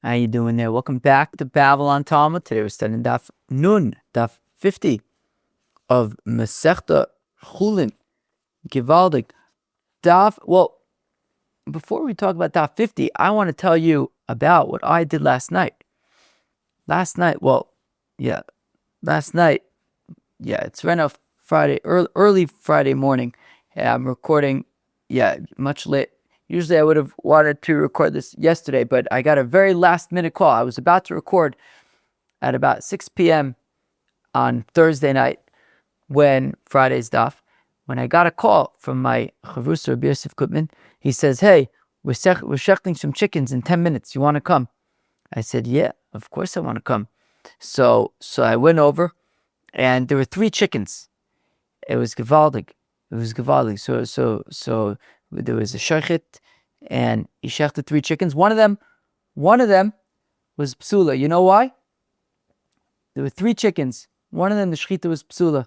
How you doing there? Welcome back to Babble on Talmud. Today we're studying Daf Nun, Daf 50 of Masechta Chullin. Givaldik. Well, before we talk about Daf 50, I want to tell you about what I did last night. Last night, it's right now Friday, early Friday morning. I'm recording, much late. Usually I would have wanted to record this yesterday, but I got a very last minute call. I was about to record at about 6 p.m. on Thursday night when Friday's daf. When I got a call from my chavrusa Rabbi Yosef Gutman, he says, "Hey, we're shechting some chickens in 10 minutes. You want to come?" I said, "Yeah, of course I want to come." So I went over, and there were 3 chickens. It was gewaldig. So there was a shochet, and he shechted 3 chickens. One of them was psula. You know why? There were 3 chickens. One of them, the shechita was psula,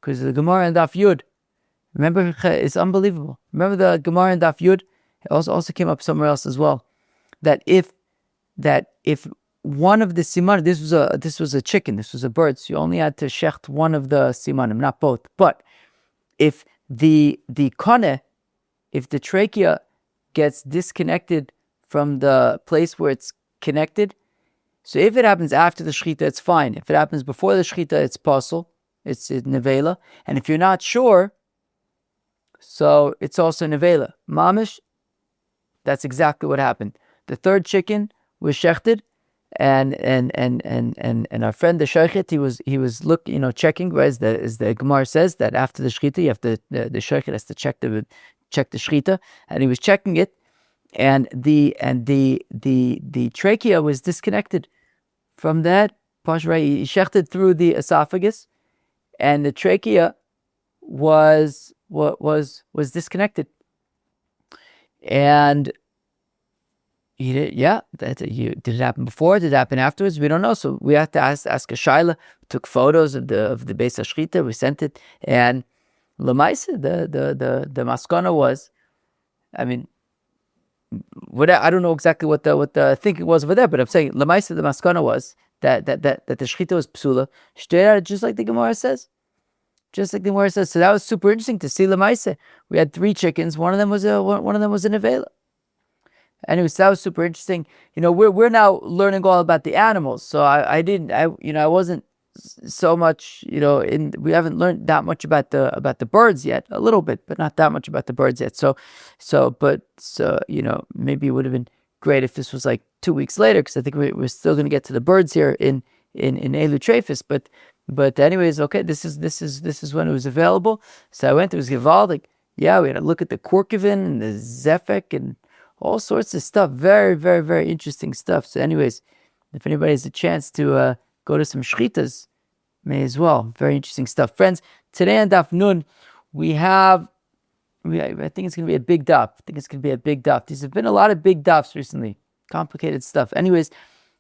because the Gemara in Daf Yud. Remember, it's unbelievable. Remember the Gemara in Daf Yud? It also came up somewhere else as well. That if one of the simanim, this was a chicken, this was a bird, so you only had to shecht one of the simanim, not both. But if the kone, if the trachea gets disconnected from the place where it's connected, so if it happens after the shechita, it's fine. If it happens before the shechita, it's pasul, it's nevela. And if you're not sure, so it's also nevela. Mamish, that's exactly what happened. The 3rd chicken was shechted, and our friend the shochet, he was checking, right, as the Gemara says that after the shechita, you have to the shochet has to check the shechita, and he was checking it, and the trachea was disconnected from that. Right, he shechted through the esophagus, and the trachea was disconnected, and he did. Did it happen before? Did it happen afterwards? We don't know. So we have to ask a shaila. We took photos of the Beis HaShchita. We sent it, and Lamaisa, the maskana was, I don't know exactly what the thinking was over there, but I'm saying Lamaisa, the maskana was that the shechita was psula, straight out, just like the Gemara says. So that was super interesting to see Lamaisa. We had 3 chickens. One of them was a nevela. Anyway, so that was super interesting. We're now learning all about the animals. So I wasn't so much, we haven't learned that much about the birds yet. A little bit, but not that much about the birds yet. So maybe it would have been great if this was like 2 weeks later, because I think we're still going to get to the birds here in Elu Trefis. But anyways, okay, this is when it was available. So I went. It was Givaldik. Yeah, we had to look at the Korkevin and the Zefek and all sorts of stuff. Very, very, very interesting stuff. So anyways, if anybody has a chance to go to some shchitas, may as well. Very interesting stuff. Friends, today on Daf Nun, I think it's going to be a big daf. These have been a lot of big dafs recently. Complicated stuff. Anyways,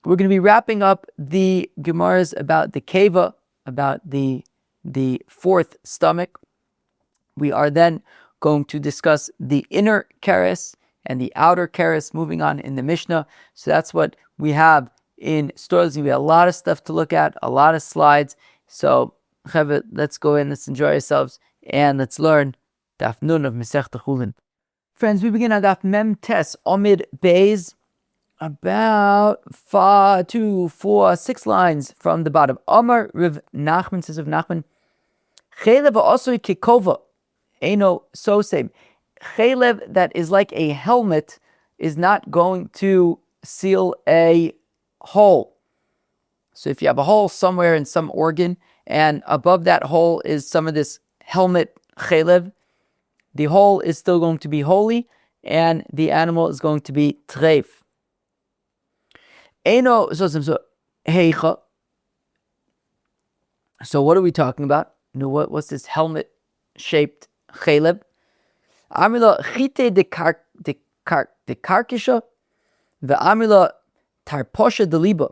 we're going to be wrapping up the Gemaras about the keivah, about the 4th stomach. We are then going to discuss the inner keress and the outer keress, moving on in the Mishnah. So that's what we have in store. There's going to be a lot of stuff to look at, a lot of slides. So, Chavit, let's go in, let's enjoy ourselves, and let's learn Daf Nun of Masechta Chullin. Friends, we begin on Daf Mem Tes Omid Beis, about 2, 4, 6 lines from the bottom. Amar Rav Nachman, says of Nachman, Chelev also kikova, Eino Sosem. Chelev that is like a helmet is not going to seal a hole. So if you have a hole somewhere in some organ, and above that hole is some of this helmet chelev, the hole is still going to be holy, and the animal is going to be treif. Eino Sosem, so heicha. So what are we talking about? What's this helmet-shaped chelev? Amila chite de karkisha, the amila tarposha de liba.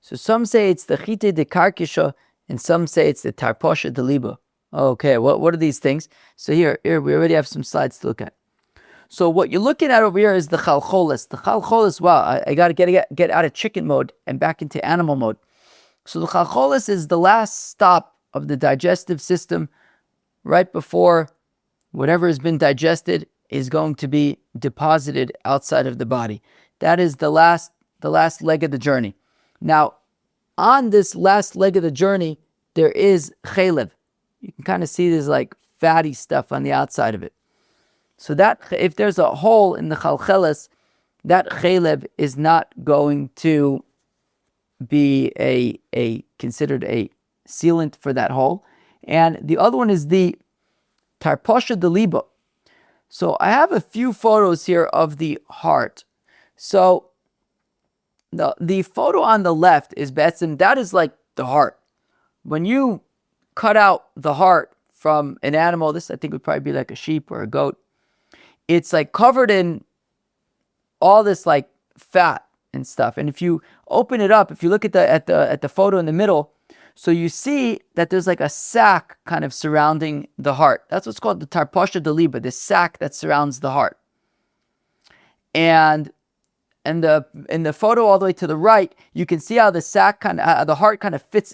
So some say it's the chite de karkisha, and some say it's the tarposha de liba. Okay, what are these things? So here we already have some slides to look at. So what you're looking at over here is the chalcholis. The chalcholis, wow, I got to get out of chicken mode and back into animal mode. So the chalcholis is the last stop of the digestive system right before whatever has been digested is going to be deposited outside of the body. That is the last leg of the journey. Now, on this last leg of the journey, there is chalev. You can kind of see there's like fatty stuff on the outside of it. So that if there's a hole in the chalchelis, that chalev is not going to be a considered a sealant for that hole. And the other one is the tarposha de liba. So I have a few photos here of the heart. So the photo on the left is betzim, that is like the heart. When you cut out the heart from an animal, this I think would probably be like a sheep or a goat, it's like covered in all this like fat and stuff. And if you open it up, if you look at the photo in the middle, so you see that there's like a sack kind of surrounding the heart. That's what's called the tarposha de liba, this sack that surrounds the heart. And in the photo all the way to the right, you can see how the sack the heart kind of fits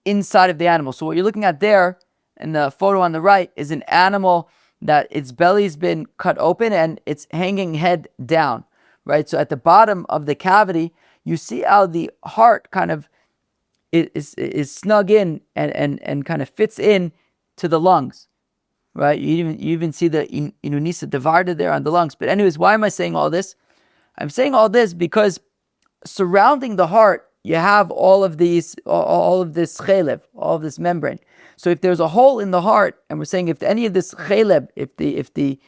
inside of the animal. So what you're looking at there in the photo on the right is an animal that its belly's been cut open and it's hanging head down, right? So at the bottom of the cavity, you see how the heart kind of is snug in and kind of fits in to the lungs, right? You even see the inunisa divided there on the lungs. But anyways, why am I saying all this? I'm saying all this because surrounding the heart, you have all of this chalev, all of this membrane. So if there's a hole in the heart, and we're saying if any of this chalev, if the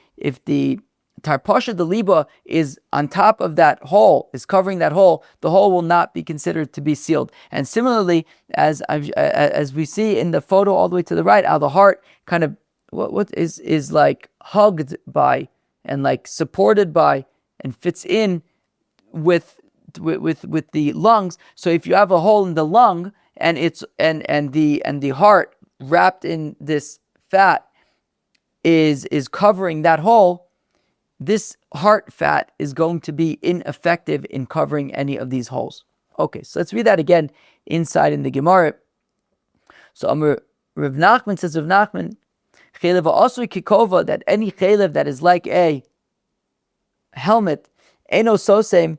tarposha de liba is on top of that hole, is covering that hole, the hole will not be considered to be sealed. And similarly, as we see in the photo all the way to the right, how the heart kind of what is like hugged by and like supported by and fits in with the lungs. So if you have a hole in the lung and the heart wrapped in this fat is covering that hole, this heart fat is going to be ineffective in covering any of these holes. Okay, so let's read that again inside in the Gemara. So Rav Nachman says, Rav Nachman, chalev also kikova, that any chalev that is like a helmet, eno sosem,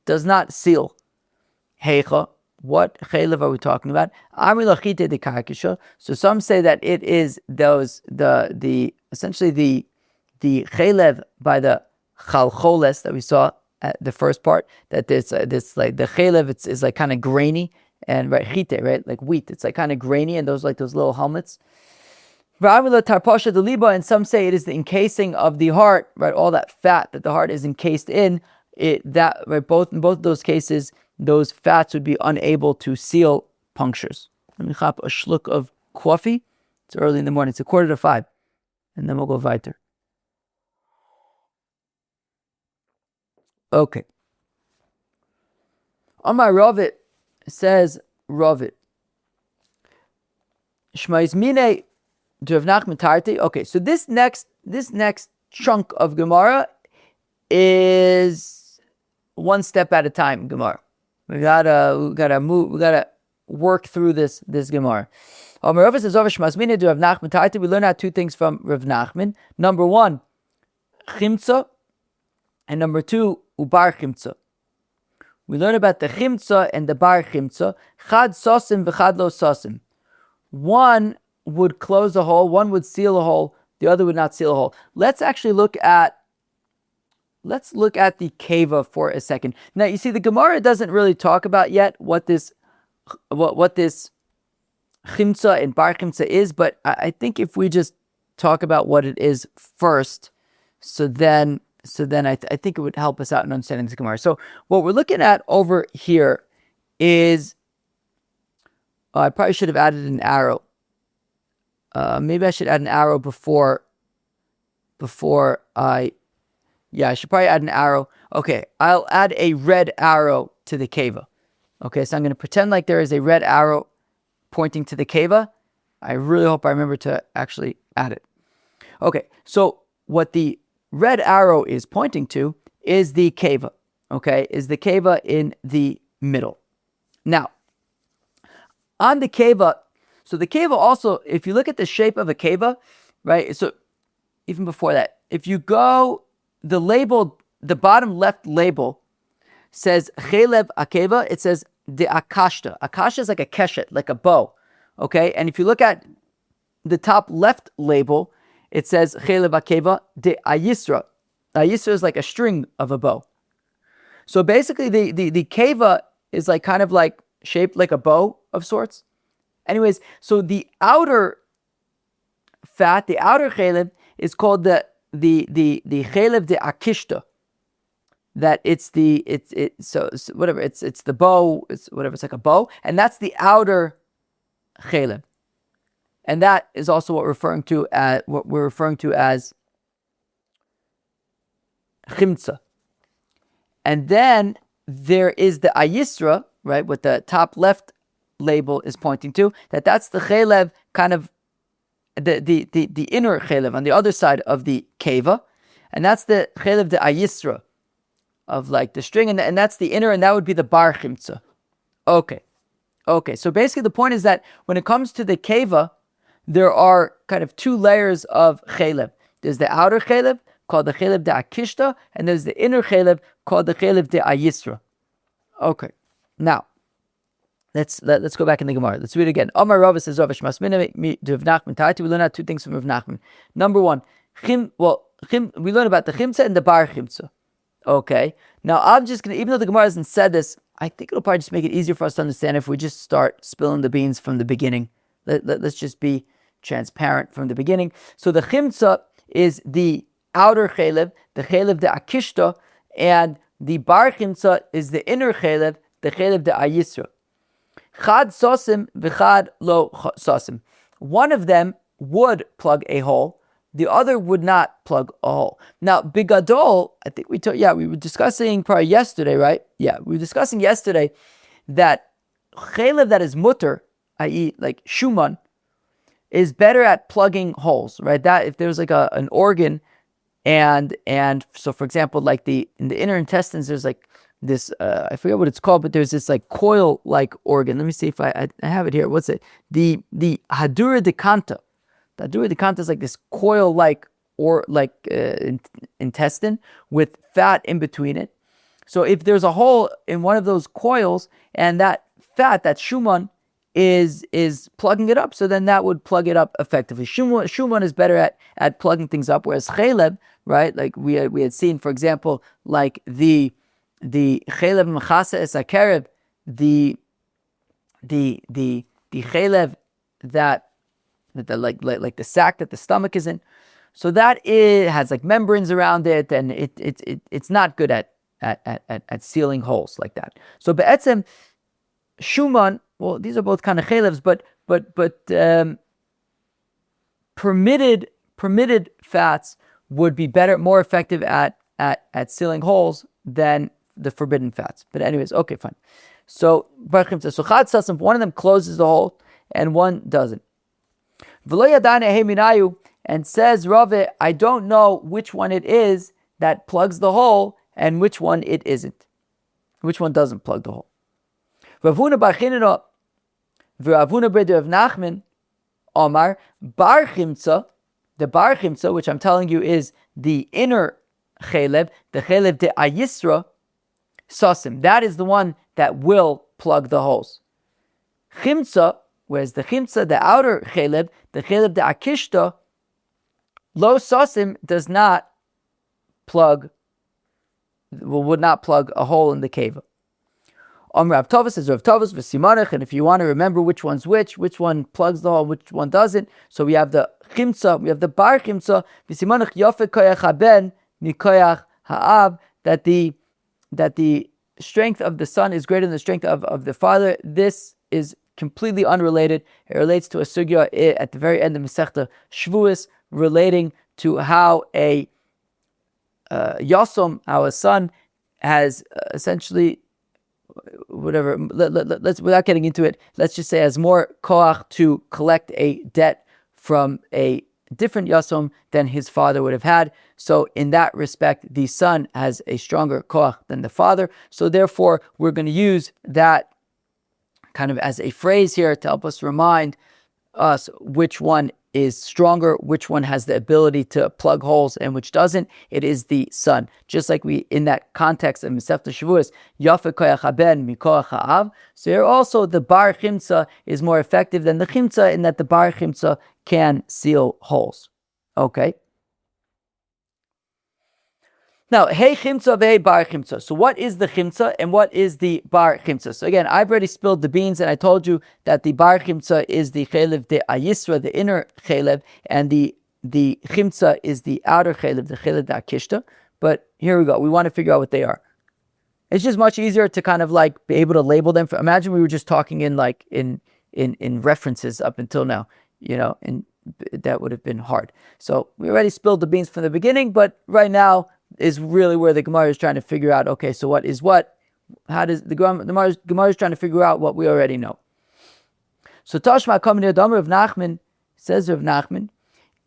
does not seal. Heicha, what chalev are we talking about? Amri lachite de karkisha. So some say that it is essentially the chalev by the chalcholes that we saw at the first part, that this like the chalev is like kind of grainy, and right chite, right, like wheat, it's like kind of grainy, and those little helmets. Tarposha de liba, and some say it is the encasing of the heart, right, all that fat that the heart is encased in. In both of those cases, those fats would be unable to seal punctures. Let me chop a shluck of coffee. It's early in the morning. It's 4:45, and then we'll go weiter. Okay. Amar Ravit says Ravit. Shmais mine to Rav Nachman Tarti. Okay, so this next chunk of Gemara is one step at a time. Gemara, we gotta work through this Gemara. Rav says over Shmais mine to Rav Nachman Tarti. We learn out two things from Rav Nachman. Number one, chimtza, and number two, ubar chimtza. We learn about the chimtza and the bar chimtza. Chad sosim v'chad lo sosim. One would close a hole, one would seal a hole, the other would not seal a hole. Let's look at the keivah for a second. Now you see the Gemara doesn't really talk about yet what this chimtza and bar chimtza is, but I think if we just talk about what it is first, so then I think it would help us out in understanding this Gemara. So what we're looking at over here is, I probably should have added an arrow. Maybe I should add an arrow before I should probably add an arrow. Okay, I'll add a red arrow to the keivah. Okay, so I'm going to pretend like there is a red arrow pointing to the keivah. I really hope I remember to actually add it. Okay, so what the red arrow is pointing to is the keivah, okay? Is the keivah in the middle. Now, on the keivah, so the keivah also, if you look at the shape of a keivah, right? So even before that, if you go, the bottom left label says chelev akeva, it says de akashta. Akashta is like a keshet, like a bow, okay? And if you look at the top left label, it says chelev akeva de ayisra. Ayisra is like a string of a bow. So basically, the keivah is like kind of like shaped like a bow of sorts. Anyways, so the outer fat, the outer chelev, is called the chelev de akishta. That it's the bow, it's like a bow, and that's the outer chelev, and that is also what we're referring to as chimtza. And then there is the ayisra, right? What the top left label is pointing to, that's the chelev, kind of the inner chelev on the other side of the keivah, and that's the chelev de ayisra, of like the string, and that's the inner, and that would be the bar chimtza. Okay. So basically, the point is that when it comes to the keivah, there are kind of two layers of chelev. There's the outer chelev called the chelev de akishta, and there's the inner chelev called the chelev de ayisra. Okay. Now, let's go back in the Gemara. Let's read it again. Amar Rava says, Rav Shmasmina mi Rav Nachman Taiti. We learn out two things from Rav Nachman. Number one, we learn about the chimtza and the bar chimtza. Okay. Now I'm just gonna, even though the Gemara hasn't said this, I think it'll probably just make it easier for us to understand if we just start spilling the beans from the beginning. Let's just be transparent from the beginning. So the chimtza is the outer chelev, the chelev de akishta, and the bar chimtza is the inner chelev, the chelev de ayisra. Chad sosim v'chad lo sosim. One of them would plug a hole, the other would not plug a hole. Now, bigadol, I think we were discussing probably yesterday, right? Yeah, we were discussing yesterday that chelev that is mutter, i.e. like shuman, is better at plugging holes, right? That if there's like an organ, and so for example, like in the inner intestines, there's like this, I forget what it's called, but there's this like coil-like organ. Let me see if I have it here. What's it? The hadura decanta. The hadura decanta is like this coil-like intestine with fat in between it. So if there's a hole in one of those coils, and that fat, that shuman, is plugging it up, so then that would plug it up effectively. Shuman is better at plugging things up, whereas chelev, right? Like we had seen, for example, like the chelev mechasa es hakereb, the chelev that like the sac that the stomach is in. So that has like membranes around it, and it's not good at sealing holes like that. So be'etzem shuman, well, these are both kind of chelevs, but permitted fats would be better, more effective at sealing holes than the forbidden fats. But anyways, okay, fine. So chad sasim, one of them closes the hole and one doesn't. And says Rave, I don't know which one it is that plugs the hole and which one it isn't. Which one doesn't plug the hole. Ravuna bar Chinina v'Ravuna breder of Nachman Omar bar chimtza, the bar chimtza, which I'm telling you is the inner chelev, the chelev de ayisra sasim. That is the one that will plug the holes. Chimtza, whereas the chimtza, the outer chelev, the chelev de akishta, lo sasim, does not plug, would not plug a hole in the keivah. Rav Tova says Rav Tova's v'simanach, and if you want to remember which one's which one plugs the hole, which one doesn't, so we have the chimtza, we have the bar chimtza, v'simanach yofe koyach haben mikoyach ha'av, that the strength of the son is greater than the strength of the father. This is completely unrelated. It relates to a sugya at the very end of Masechta Shvuos, relating to how a Yasom, our son, has essentially, whatever, let's, without getting into it, let's just say has more koach to collect a debt from a different yasum than his father would have had. So in that respect, the son has a stronger koach than the father. So therefore, we're going to use that kind of as a phrase here to help us remind us which one is stronger, which one has the ability to plug holes and which doesn't. It is the son. Just like we, in that context of Masechta Shavuos, Yafe koach haben mikoach ha'av. So here also the bar chimtza is more effective than the chimtza in that the bar chimtza can seal holes. Okay. Now, hey chimtza v'hei bar chimtza. So what is the chimtza and what is the bar chimtza? So again, I've already spilled the beans and I told you that the bar chimtza is the chelev de ayisra, the inner chelev, and the chimtza is the outer chelev, the chelev de akishta. But here we go. We want to figure out what they are. It's just much easier to kind of like be able to label them. Imagine we were just talking in references up until now, and that would have been hard. So we already spilled the beans from the beginning, but right now is really where the Gemara is trying to figure out, okay, so what is what? How does the Gemara is trying to figure out what we already know. So Tashma coming to Rav Nachman, says Rav Nachman,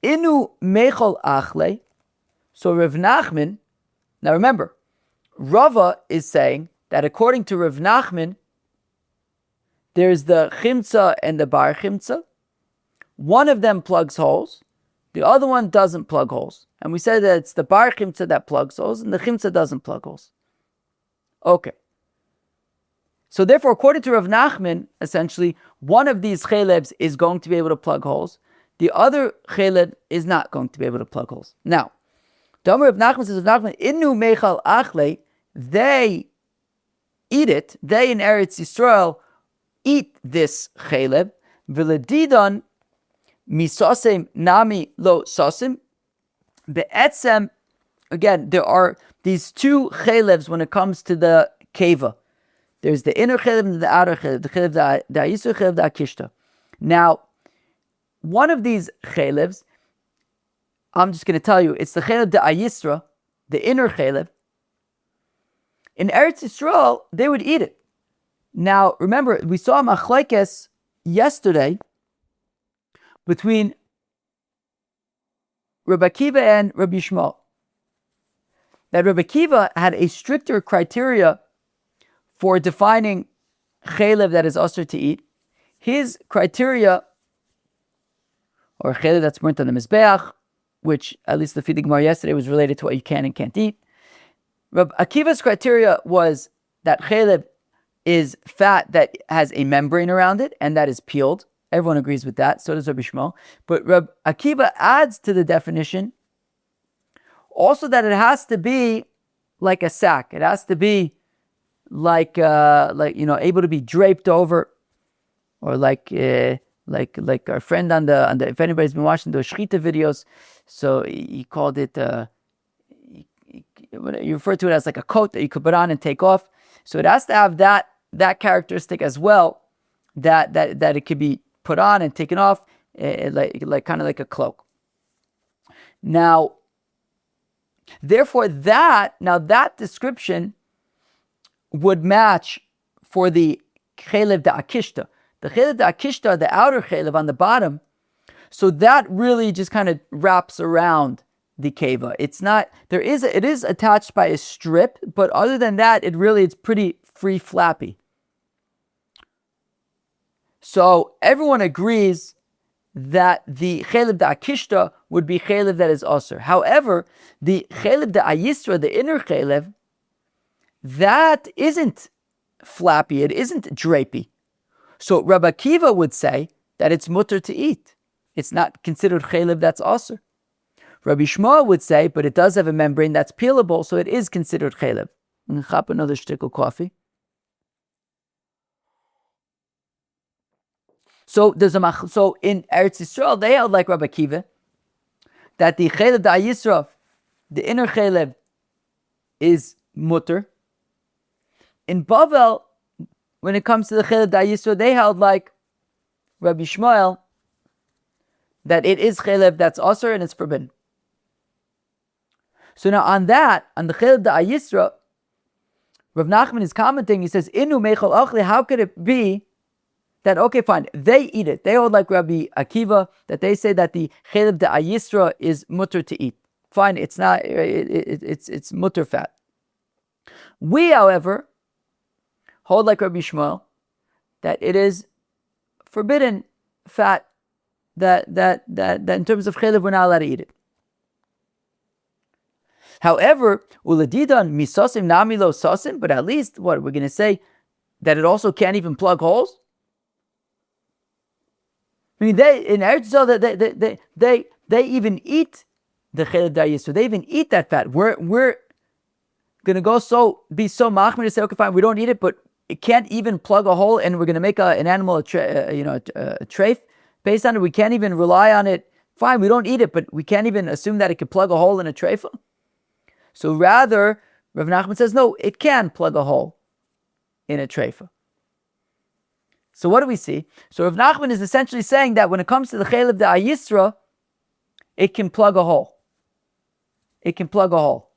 Inu mechol achle. So Rav Nachman, now remember, Rava is saying that according to Rav Nachman, there's the chimtza and the bar chimtza. One of them plugs holes, the other one doesn't plug holes. And we said that it's the bar chimtza that plugs holes, and the chimtza doesn't plug holes. Okay. So therefore, according to Rav Nachman, essentially, one of these chelevs is going to be able to plug holes. The other chelev is not going to be able to plug holes. Now, the Rav Nachman says, Rav Nachman, Inu mechal achle, they eat it, they in Eretz Yisrael eat this chelev, v'ledidan misosem nami lo sosim. Be'etzem, again, there are these two chelevs when it comes to the keivah. There's the inner chelev and the outer chelev, the chelev the ayisur, chelev the akishta. Now, one of these chelevs, I'm just going to tell you, it's the chelev the ayisra, the inner chelev. In Eretz Yisrael, they would eat it. Now, remember, we saw machlekes yesterday between Rabbi Akiva and Rabbi Yishmael. That Rabbi Akiva had a stricter criteria for defining chelev that is usher to eat. His criteria, or chelev that's burnt on the mizbeach, which at least the feed Gemara yesterday was related to what you can and can't eat. Rabbi Akiva's criteria was that chelev is fat that has a membrane around it and that is peeled. Everyone agrees with that. So does Rabbi Shmuel. But Rabbi Akiva adds to the definition also that it has to be like a sack. It has to be like able to be draped over, or like our friend on the if anybody's been watching those shchita videos, so he called it you refer to it as like a coat that you could put on and take off. So it has to have that characteristic as well, that it could be put on and taken off, like kind of like a cloak. Now, therefore, that description would match for the chelev de akishta. The chelev de akishta, the outer chelev on the bottom, so that really just kind of wraps around the keivah. It is attached by a strip, but other than that, it's pretty free flappy. So everyone agrees that the chelev de akishta would be chelev that is osur. However, the chelev de ayisra, the inner chelev, that isn't flappy, it isn't drapey. So Rabbi Akiva would say that it's mutter to eat. It's not considered chelev that's osur. Rabbi Shmuel would say, but it does have a membrane that's peelable, so it is considered chelev. I'm going to chop another shtickle coffee. So in Eretz Yisrael, they held like Rabbi Akiva, that the chelev de ayisra, the inner chelev, is mutter. In Babble, when it comes to the chelev de ayisra, they held like Rabbi Shmuel, that it is chelev that's osur and it's forbidden. So now on the chelev de ayisra, Rav Nachman is commenting, he says, Inu mechol achli, how could it be that, okay, fine, they eat it. They hold like Rabbi Akiva, that they say that the chelev de ayisra is mutter to eat. Fine, it's not, it's mutter fat. We, however, hold like Rabbi Shmuel, that it is forbidden fat, that in terms of chelev, we're not allowed to eat it. However, uladidan misosim namilo sosim, but at least, what, we're going to say that it also can't even plug holes? I mean, they in Eretz Yisrael, they even eat the chelev da'ayis, so they even eat that fat. We're going to be so machmir to say, okay, fine, we don't eat it, but it can't even plug a hole, and we're going to make an animal a treif based on it. We can't even rely on it. Fine, we don't eat it, but we can't even assume that it could plug a hole in a treifa. So rather, Rav Nachman says, no, it can plug a hole in a treifa. So what do we see? So Rav Nachman is essentially saying that when it comes to the chelev da'ayisra, it can plug a hole. It can plug a hole.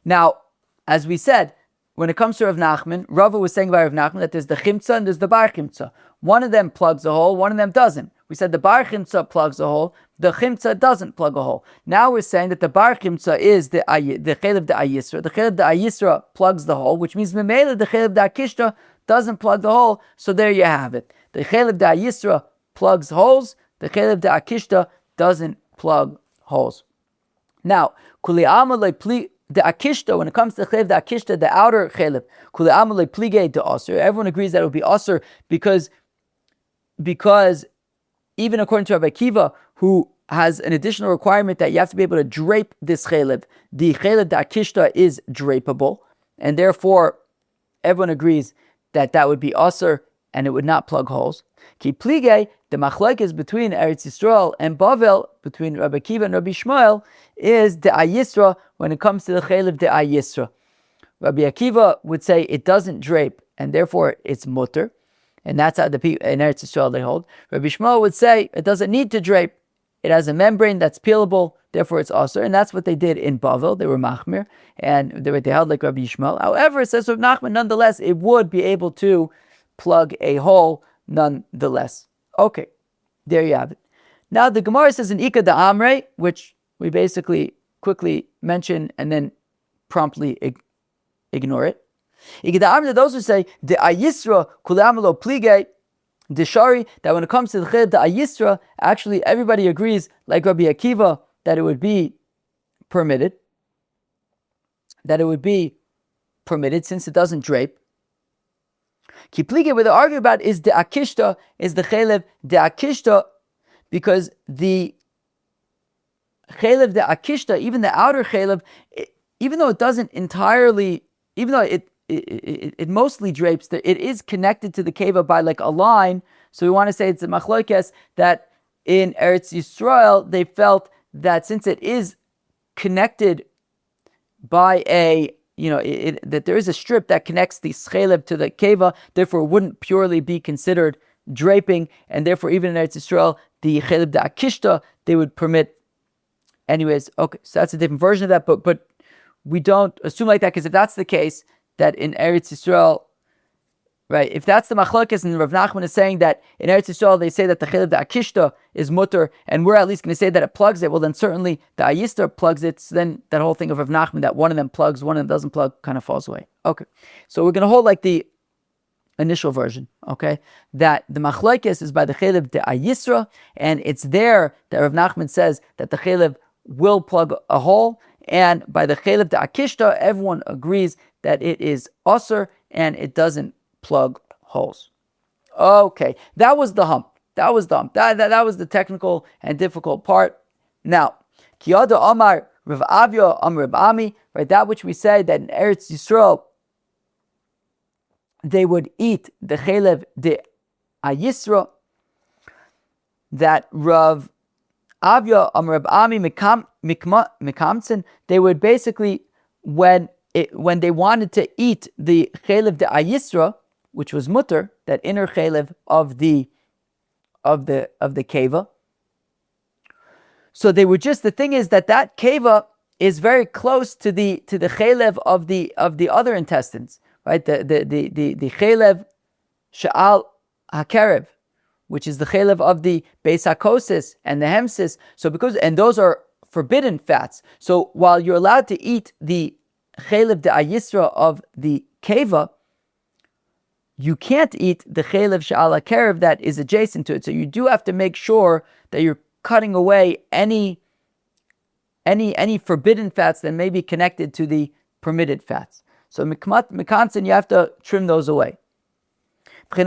Now, as we said, when it comes to Rav Nachman, Rava was saying about Rav Nachman that there's the chimtza and there's the bar chimtza. One of them plugs a hole, one of them doesn't. We said the bar chimtza plugs a hole, the chimtza doesn't plug a hole. Now we're saying that the bar chimtza is the chelev da'ayisra. The chelev da'ayisra plugs the hole, which means memela the chelev da'akishta doesn't plug the hole. So there you have it. The chelev da'ayisra plugs holes, the chelev da'akishta doesn't plug holes. Now, kuli amalei pli the akishta, when it comes to chelev da'akishta, the outer chelev, kuli amalei plige de aser. Everyone agrees that it would be aser because even according to Rabbi Akiva, who has an additional requirement that you have to be able to drape this chelev, the chelev da'akishta is drapeable, and therefore everyone agrees that that would be aser and it would not plug holes. Ki plige, the machlokes between Eretz Yisrael and Babble, between Rabbi Akiva and Rabbi Shmuel, is the ayisra when it comes to the chelev de ayisra. Rabbi Akiva would say it doesn't drape and therefore it's mutter, and that's how the people in Eretz Yisrael they hold. Rabbi Shmuel would say it doesn't need to drape; it has a membrane that's peelable, therefore it's aser, and that's what they did in Babble. They were machmir, and they held like Rabbi Shmuel. However, it says Rav Nachman, nonetheless, it would be able to plug a hole, nonetheless. Okay, there you have it. Now the Gemara says in Ika da Amre, which we basically quickly mention and then promptly ignore it. Ika da Amre, those who say the ayisra kulamalo plige, the shari, that when it comes to the chelev the ayisra, actually everybody agrees, like Rabbi Akiva, that it would be permitted. That it would be permitted since it doesn't drape. Kiplige, what they argue about is the akishta, is the chelev the akishta, because the chelev the akishta, even the outer chelev, even though it doesn't entirely, even though it mostly drapes, it is connected to the keivah by like a line. So we want to say it's a machlokes that in Eretz Yisrael they felt that since it is connected by a that there is a strip that connects the chelev to the keivah, therefore it wouldn't purely be considered draping, and therefore even in Eretz Yisrael, the chelev da'akishta, they would permit. Anyways, okay, so that's a different version of that, but we don't assume like that, because if that's the case, that in Eretz Yisrael, right, if that's the machlokes, and Rav Nachman is saying that in Eretz Yisrael they say that the chelev da'akishta is mutter, and we're at least going to say that it plugs it, well then certainly the ayisra plugs it, so then that whole thing of Rav Nachman, that one of them plugs, one of them doesn't plug, kind of falls away. Okay, so we're going to hold like the initial version, okay, that the machlokes is by the chelev de ayisra, and it's there that Rav Nachman says that the chelev will plug a hole, and by the chelev de akishta, everyone agrees that it is aser and it doesn't plug holes. Okay, that was the hump. That was the technical and difficult part. Now, Kiyada Amar Rav Avya Amar Rav Ami, right? That which we say that in Eretz Yisrael they would eat the chelev de ayisra. That Rav Avya Amar Rav Ami Mikamtsin, they would basically when they wanted to eat the chelev de ayisra, which was mutter, that inner chelev of the keivah. So they were just, the thing is that keivah is very close to the chelev of the other intestines, right? The chelev sha'al hakerev, which is the chelev of the beis hakosis and the hemsis. So and those are forbidden fats. So while you're allowed to eat the chelev de ayisra of the keivah, you can't eat the chelev she'al hakerev that is adjacent to it. So you do have to make sure that you're cutting away any forbidden fats that may be connected to the permitted fats. So mekamsin, you have to trim those away. That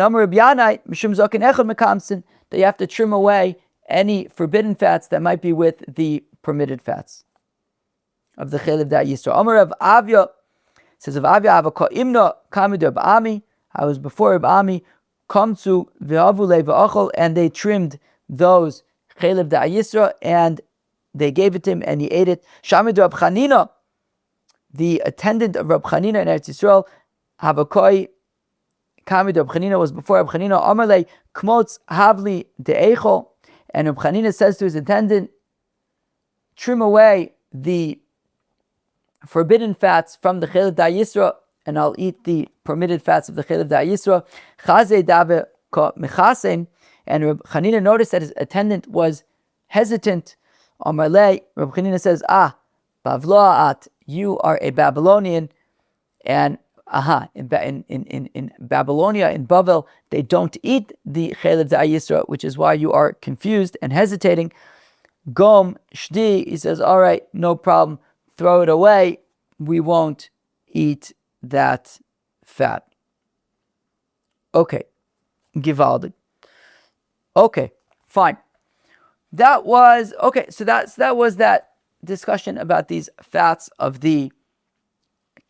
you have to trim away any forbidden fats that might be with the permitted fats of the chelev da yisra. Amar of Avya says of Avya avaka imna kamid Reb Ami. I was before Reb Ami, kamtzu ve'avule ve'achol, and they trimmed those chelev da yisra and they gave it to him and he ate it. Shamid Reb Chanina, the attendant of Reb Chanina in Eretz Yisrael, havakoi kamid Reb Chanina was before Reb Chanina. Amarle kmotz havli de'echol, and Reb Chanina says to his attendant, trim away the forbidden fats from the chelev da yisra, and I'll eat the permitted fats of the chelev da yisra. Chazei dave ka mechasem, and Reb Chanina noticed that his attendant was hesitant. Amarle, Reb Chanina says, Bavloat, you are a Babylonian, and in Babylonia, in Babel, they don't eat the chelev da yisra, which is why you are confused and hesitating. Gom shdi, he says, all right, no problem, throw it away. We won't eat that fat. Okay, givaldig. Okay, fine. That was okay. So that was that discussion about these fats of the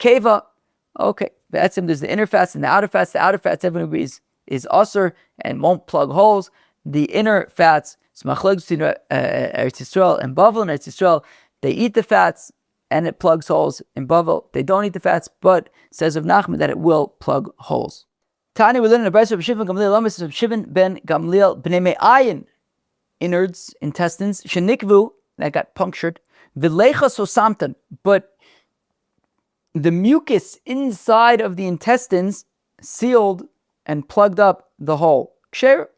keivah. Okay, there's the inner fats and the outer fats. The outer fats, everyone agrees, is usher and won't plug holes. The inner fats, Eretz Yisrael and Babble. In Eretz Yisrael, they eat the fats and it plugs holes. In Babble, they don't eat the fats, but says of Nachman that it will plug holes. Tani, we learn in the Brayso of Shimon Gamliel, of Shimon ben Gamliel, b'nei me'ayin, innards, intestines, shenikvu, that got punctured, v'lecha so samtan, but the mucus inside of the intestines sealed and plugged up the hole. Kosher,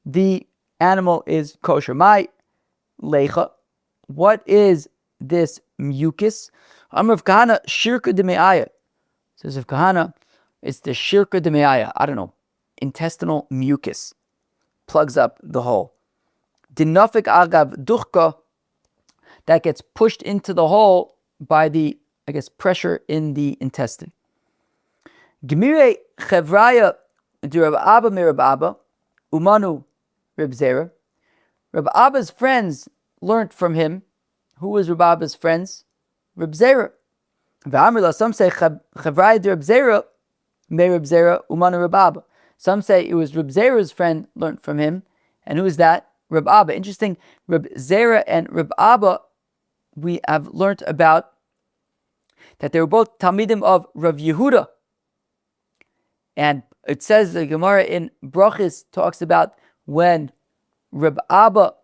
the animal is kosher. My lecha, what is this mucus? Amr of Kahana, shirka de me'aya. Says of Kahana, it's the shirka de me'aya. I don't know, intestinal mucus plugs up the hole. Dinafik agav duchka, that gets pushed into the hole by the, pressure in the intestine. Gemire chevraya de Reb Abba me Reb Abba, umanu Reb Zera. Reb Abba's friends learnt from him. Who was Reb Abba's friends? Reb Zera. V'amrila, some say chevraya de Reb Zera me Reb Zera, umanu Reb Abba. Some say it was Reb Zera's friend learnt from him. And who is that? Reb Abba. Interesting. Reb Zera and Reb Abba, we have learnt about that they were both Talmidim of Rav Yehuda. And it says, the Gemara in Brachis talks about when Reb Abba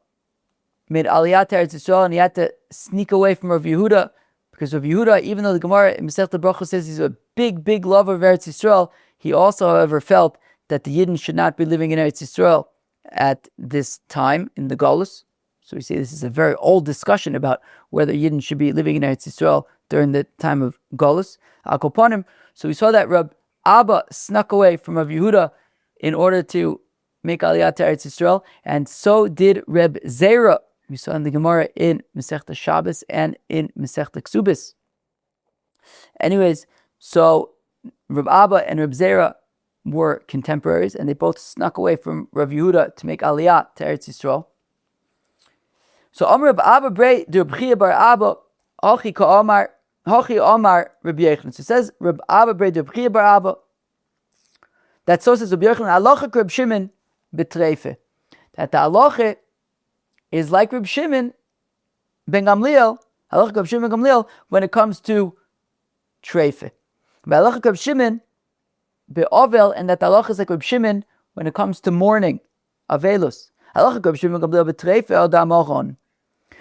made Aliyah to Eretz Yisrael and he had to sneak away from Rav Yehuda, because Rav Yehuda, even though the Gemara in Masechta Brachos says he's a big lover of Eretz Yisrael, he also, however, felt that the Yidden should not be living in Eretz Yisrael at this time in the Golus. So we see this is a very old discussion about whether Yidden should be living in Eretz Yisrael during the time of Golus. Akoponim. So we saw that Reb Abba snuck away from Rav Yehuda in order to make Aliyah to Eretz Yisrael, and so did Reb Zera. We saw in the Gemara in Masechta Shabbos and in Masechta Ksubis. Anyways, so Reb Abba and Reb Zera were contemporaries, and they both snuck away from Rav Yehuda to make Aliyah to Eretz Yisrael. So Amr Reb Abba Brei de Reb Chia bar Abba Hachi Ka Omar Rabbi Yochanan. So it says Reb Abba Brei de Reb Chia bar Abba. That so says Rabbi Yochanan. Halacha Reb Shimon betreife. That the halacha is like Reb Shimon ben Gamliel. Halacha Reb Shimon ben Gamliel when it comes to treife. Halacha Reb Shimon be'ovel, and that the halacha is like Reb Shimon when it comes to mourning, avelus. Halacha Reb Shimon ben Gamliel betreife el damochon.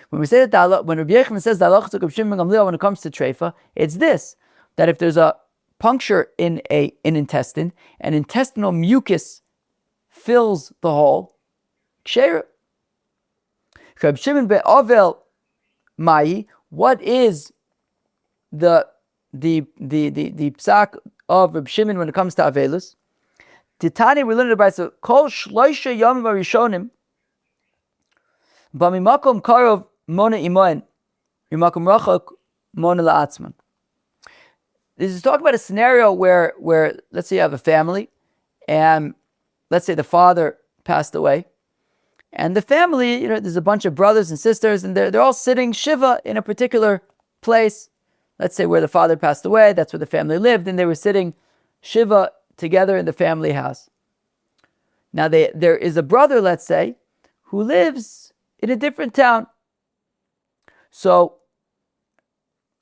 When we say that, when Rabbi Yochanan says that halacha Reb Shimon ben Gamliel when it comes to treifa, it's this: that if there's a puncture in an intestine, and intestinal mucus fills the hole, ksheira. Reb Shimon be'ovel mai. What is the psak of Reb Shimon when it comes to avelus? Titani, we learned about so kol shloisha yomim harishonim b'mimakom karov mona imoen mimakom rachok mona la'atzman. This is talking about a scenario where let's say you have a family, and let's say the father passed away, and the family, there's a bunch of brothers and sisters, and they're all sitting shiva in a particular place. Let's say where the father passed away, that's where the family lived, and they were sitting shiva together in the family house. Now there is a brother, let's say, who lives in a different town. So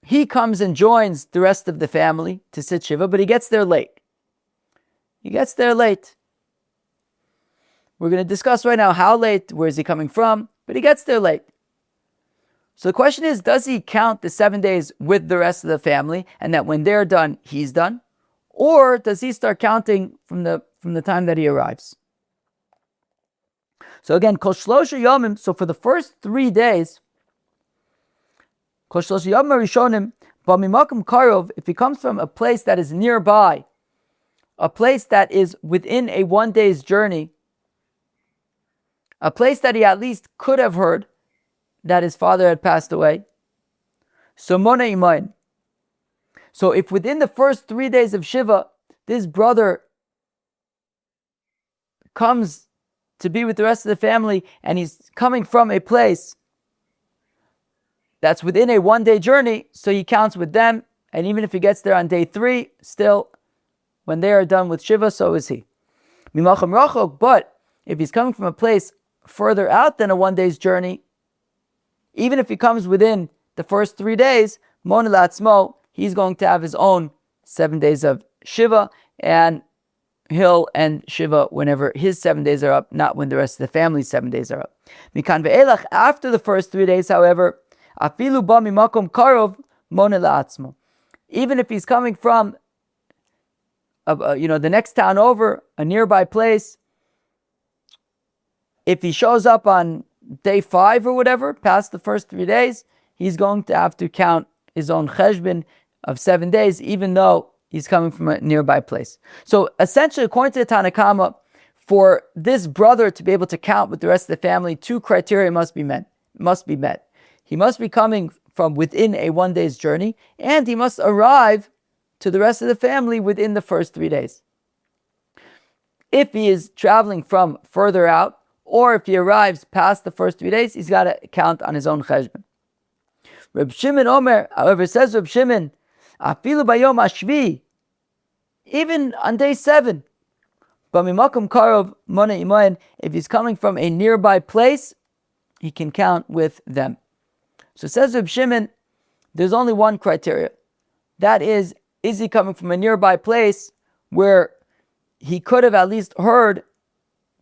he comes and joins the rest of the family to sit shiva, but he gets there late. We're going to discuss right now how late, where is he coming from, but he gets there late. So the question is, does he count the 7 days with the rest of the family, and that when they're done, he's done? Or does he start counting from the time that he arrives? So again, kol shlosha yomim, so for the first 3 days, kol shlosha yomim harishonim, b'mimakom karov, if he comes from a place that is nearby, a place that is within a 1 day's journey, a place that he at least could have heard that his father had passed away, so mona imain. So if within the first 3 days of Shiva, this brother comes to be with the rest of the family, and he's coming from a place that's within a 1 day journey, so he counts with them, and even if he gets there on day 3, still, when they are done with Shiva, so is he. Mimacham rachok, but if he's coming from a place further out than a 1 day's journey, even if he comes within the first 3 days, Mona Latzmo, he's going to have his own 7 days of Shiva, and he'll end Shiva whenever his 7 days are up, not when the rest of the family's 7 days are up. Mikan ve'elach, after the first 3 days, however, afilu ba mimakom karov Mona Latzmo. Even if he's coming from the next town over, a nearby place, if he shows up on day 5 or whatever, past the first 3 days, he's going to have to count his own cheshbon of 7 days, even though he's coming from a nearby place. So essentially, according to the Tanna Kama, for this brother to be able to count with the rest of the family, 2 criteria must be met. He must be coming from within a 1 day's journey, and he must arrive to the rest of the family within the first 3 days. If he is traveling from further out, or if he arrives past the first 3 days, he's got to count on his own cheshbon. Reb Shimon Omer, however, says Reb Shimon, afilu bayom hashvi, even on day 7, b'mimakom karov mona imayin, if he's coming from a nearby place, he can count with them. So says Reb Shimon, there's only one criteria. That is he coming from a nearby place where he could have at least heard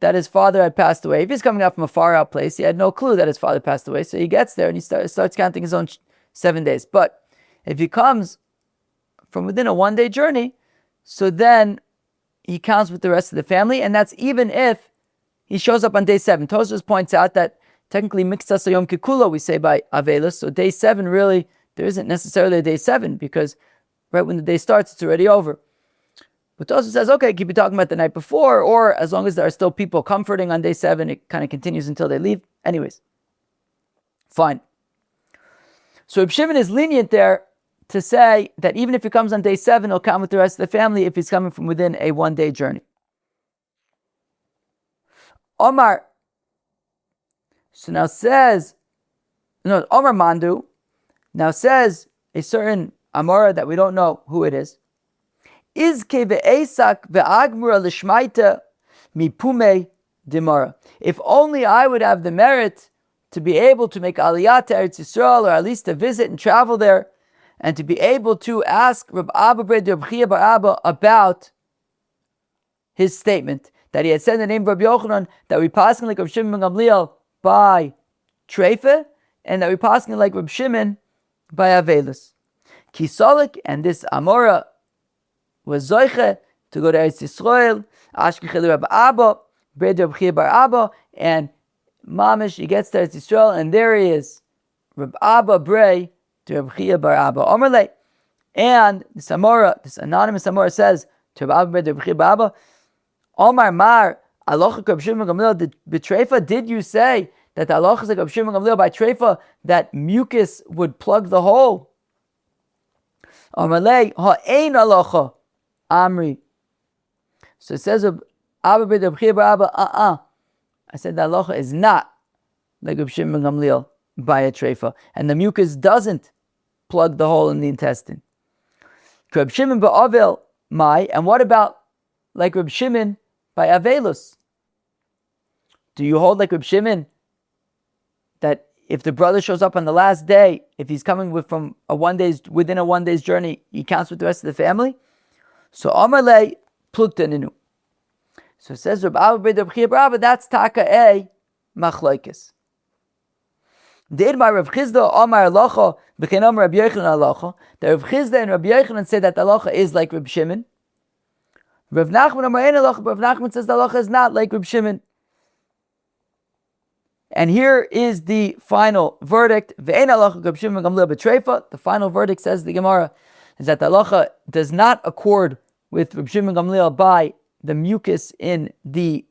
that his father had passed away. If he's coming out from a far out place, he had no clue that his father passed away. So he gets there and he starts counting his own 7 days. But if he comes from within a 1 day journey, so then he counts with the rest of the family. And that's even if he shows up on day 7. Tosfos points out that technically Miksas Yom Kikulo we say by Avelus. So day 7 really, there isn't necessarily a day 7 because right when the day starts, it's already over. But Tosfos says, okay, keep talking about the night before, or as long as there are still people comforting on day 7, it kind of continues until they leave. Anyways, fine. So Reb Shimon is lenient there to say that even if he comes on day 7, he'll count with the rest of the family if he's coming from within a 1 day journey. Omar. So now says, Omar Mandu, now says a certain Amora that we don't know who it is. Is keivah esak ve'agmura l'shmaita mipume dimara. If only I would have the merit to be able to make aliyah to Eretz Yisrael, or at least to visit and travel there, and to be able to ask Reb Abba Bred Reb Chia Bar Abba about his statement that he had said in the name of Rabbi Yochanan that we passing like Reb Shimon ben Gamliel by Treifa, and that we passing like Reb Shimon by Avelus. Kisolik, and this Amora was Zoiche to go to Eretz Yisrael, Ashkechel Reb Abba, Bred Reb Chia bar Abba, and Mamish, he gets there to Yisrael, and there he is, Reb Abba Brei to Reb Chia bar Abba. Omerle, and this anonymous Amora says to Reb Abba Brei to Reb Chia bar Abba, Omar Mar, Alocha Reb Shimon Gamliel, B'Treifa, did you say that the Alocha is like Reb Shimon Gamliel by Treifa, that mucus would plug the hole? Omerle, Ha'ein Alocha, Amri. So it says Abba Brei to Reb Chia bar Abba, I said the halacha is not like Reb Shimon Gamliel by a treifa, and the mucus doesn't plug the hole in the intestine. Reb Shimon ba'avel mai, and what about like Reb Shimon by avelus? Do you hold like Reb Shimon that if the brother shows up on the last day, if he's coming within a 1 day's journey, he counts with the rest of the family? So Amalei pluktaninu. So it says Reb Abba Brei Reb Chia bar Abba, that's taka a machlokes. Did my Rav Chizda Amar Halacha b'chein Amar Rabbi Yochanan Halacha? The Rav Chizda and Rabbi Yochanan say that the halacha is like Reb Shimon. Rav Nachman Amar Ein Halacha, but Rav Nachman says the halacha is not like Reb Shimon. And here is the final verdict. Ve'ein halacha Reb Shimon Gamliel b'treifa. The final verdict, says the Gemara, is that the halacha does not accord with Reb Shimon Gamliel by the mucus in the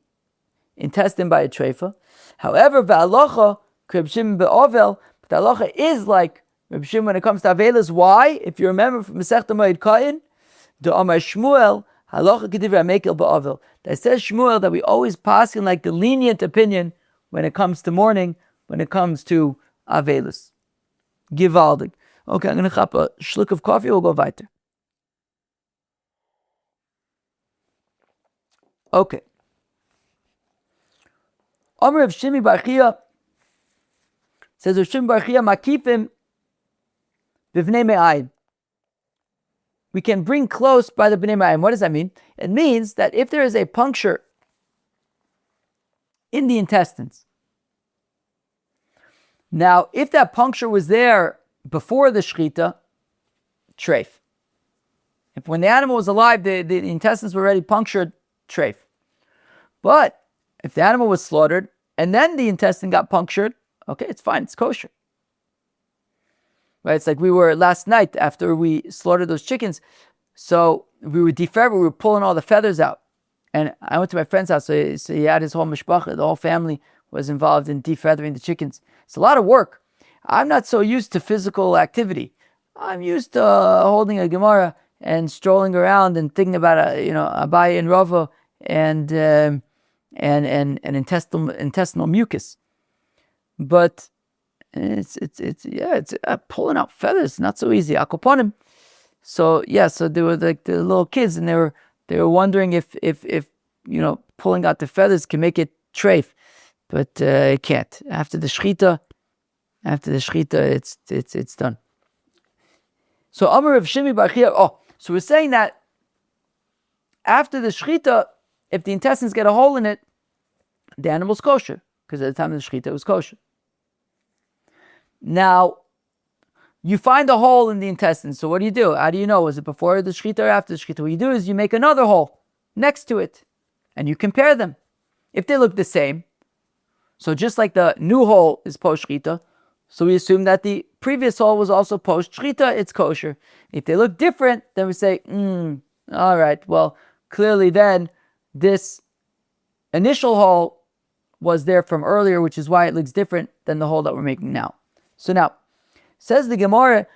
intestine by a treifa. However, v'halacha Reb Shimon be'ovel, but the halacha is like Reb Shimon when it comes to avelas. Why? If you remember from Masechta Moed Kayin, the Amar Shmuel halacha k'divrei Mekel be'ovel. That says Shmuel that we always pass in like the lenient opinion when it comes to mourning, when it comes to avelas. Givaldig. Okay, I'm going to chap a shluck of coffee. We'll go weiter. Okay. Amr of Shimi bar Chia says of Shimi bar Chia makifim b'vnei me'ayim. We can bring close by the b'nei me'ayim. What does that mean? It means that if there is a puncture in the intestines, now if that puncture was there before the shechita, treif. If when the animal was alive, the intestines were already punctured, treif. But if the animal was slaughtered and then the intestine got punctured, okay, it's fine, it's kosher. Right? It's like we were last night after we slaughtered those chickens. So we were we were pulling all the feathers out. And I went to my friend's house, so he had his whole mishpacha, the whole family was involved in defeathering the chickens. It's a lot of work. I'm not so used to physical activity. I'm used to holding a Gemara and strolling around and thinking about Abaye and Rava and intestinal mucus. But it's pulling out feathers, not so easy. Akoponim. So they were like the little kids, and they were wondering if pulling out the feathers can make it treif, but it can't. After the shechita, it's done. So Amar of Shimi bar Chia. So we're saying that after the shechita, if the intestines get a hole in it, the animal's kosher, because at the time of the shechita it was kosher. Now, you find a hole in the intestines. So what do you do? How do you know? Was it before the shechita or after the shechita? What you do is you make another hole next to it, and you compare them. If they look the same, so just like the new hole is post shechita, so we assume that the previous hole was also post shechita, it's kosher. If they look different, then we say, all right, well, clearly then this initial hole was there from earlier, which is why it looks different than the hole that we're making now. So now, says the Gemara,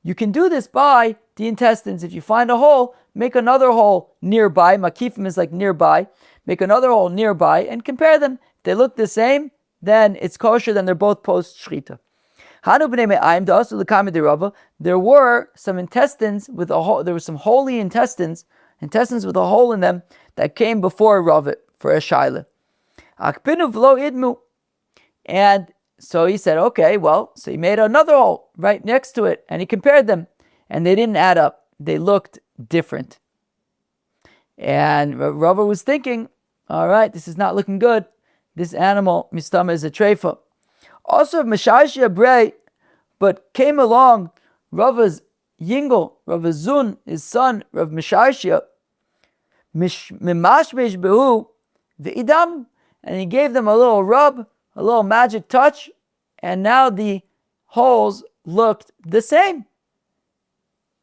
you can do this by the intestines. If you find a hole, make another hole nearby. Makifim is like nearby. Make another hole nearby and compare them. If they look the same, then it's kosher, then they're both post shechita. There were some intestines with a hole. There were some holy intestines with a hole in them that came before Ravet for a shaila. And so he said, okay, well, so he made another hole right next to it, and he compared them, and they didn't add up. They looked different. And Ravet was thinking, all right, this is not looking good. This animal, mistama, is a treifa. Also, Meshashia Brei, but came along Rava's Yingel, Rava's Zun, his son, Rav Meshashia, Mimashmesh behu v'idam, and he gave them a little rub, a little magic touch, and now the holes looked the same,